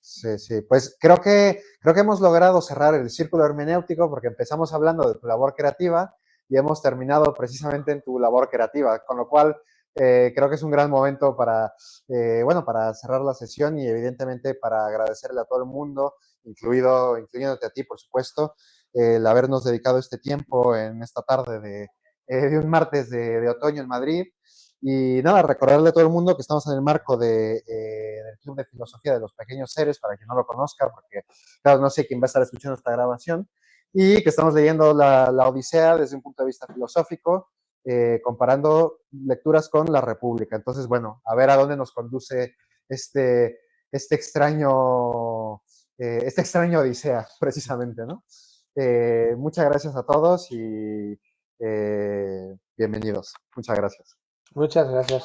Sí, sí, pues creo que hemos logrado cerrar el círculo hermenéutico porque empezamos hablando de tu labor creativa y hemos terminado precisamente en tu labor creativa, con lo cual creo que es un gran momento bueno, para cerrar la sesión y evidentemente para agradecerle a todo el mundo, incluyéndote a ti, por supuesto, el habernos dedicado este tiempo en esta tarde de un martes de otoño en Madrid. Y nada, recordarle a todo el mundo que estamos en el marco del Club de Filosofía de los Pequeños Seres, para quien no lo conozca, porque claro, no sé quién va a estar escuchando esta grabación, y que estamos leyendo la Odisea desde un punto de vista filosófico, comparando lecturas con la República. Entonces, bueno, a ver a dónde nos conduce este, este extraño, esta extraña Odisea, precisamente, ¿no? Muchas gracias a todos y bienvenidos. Muchas gracias. Muchas gracias.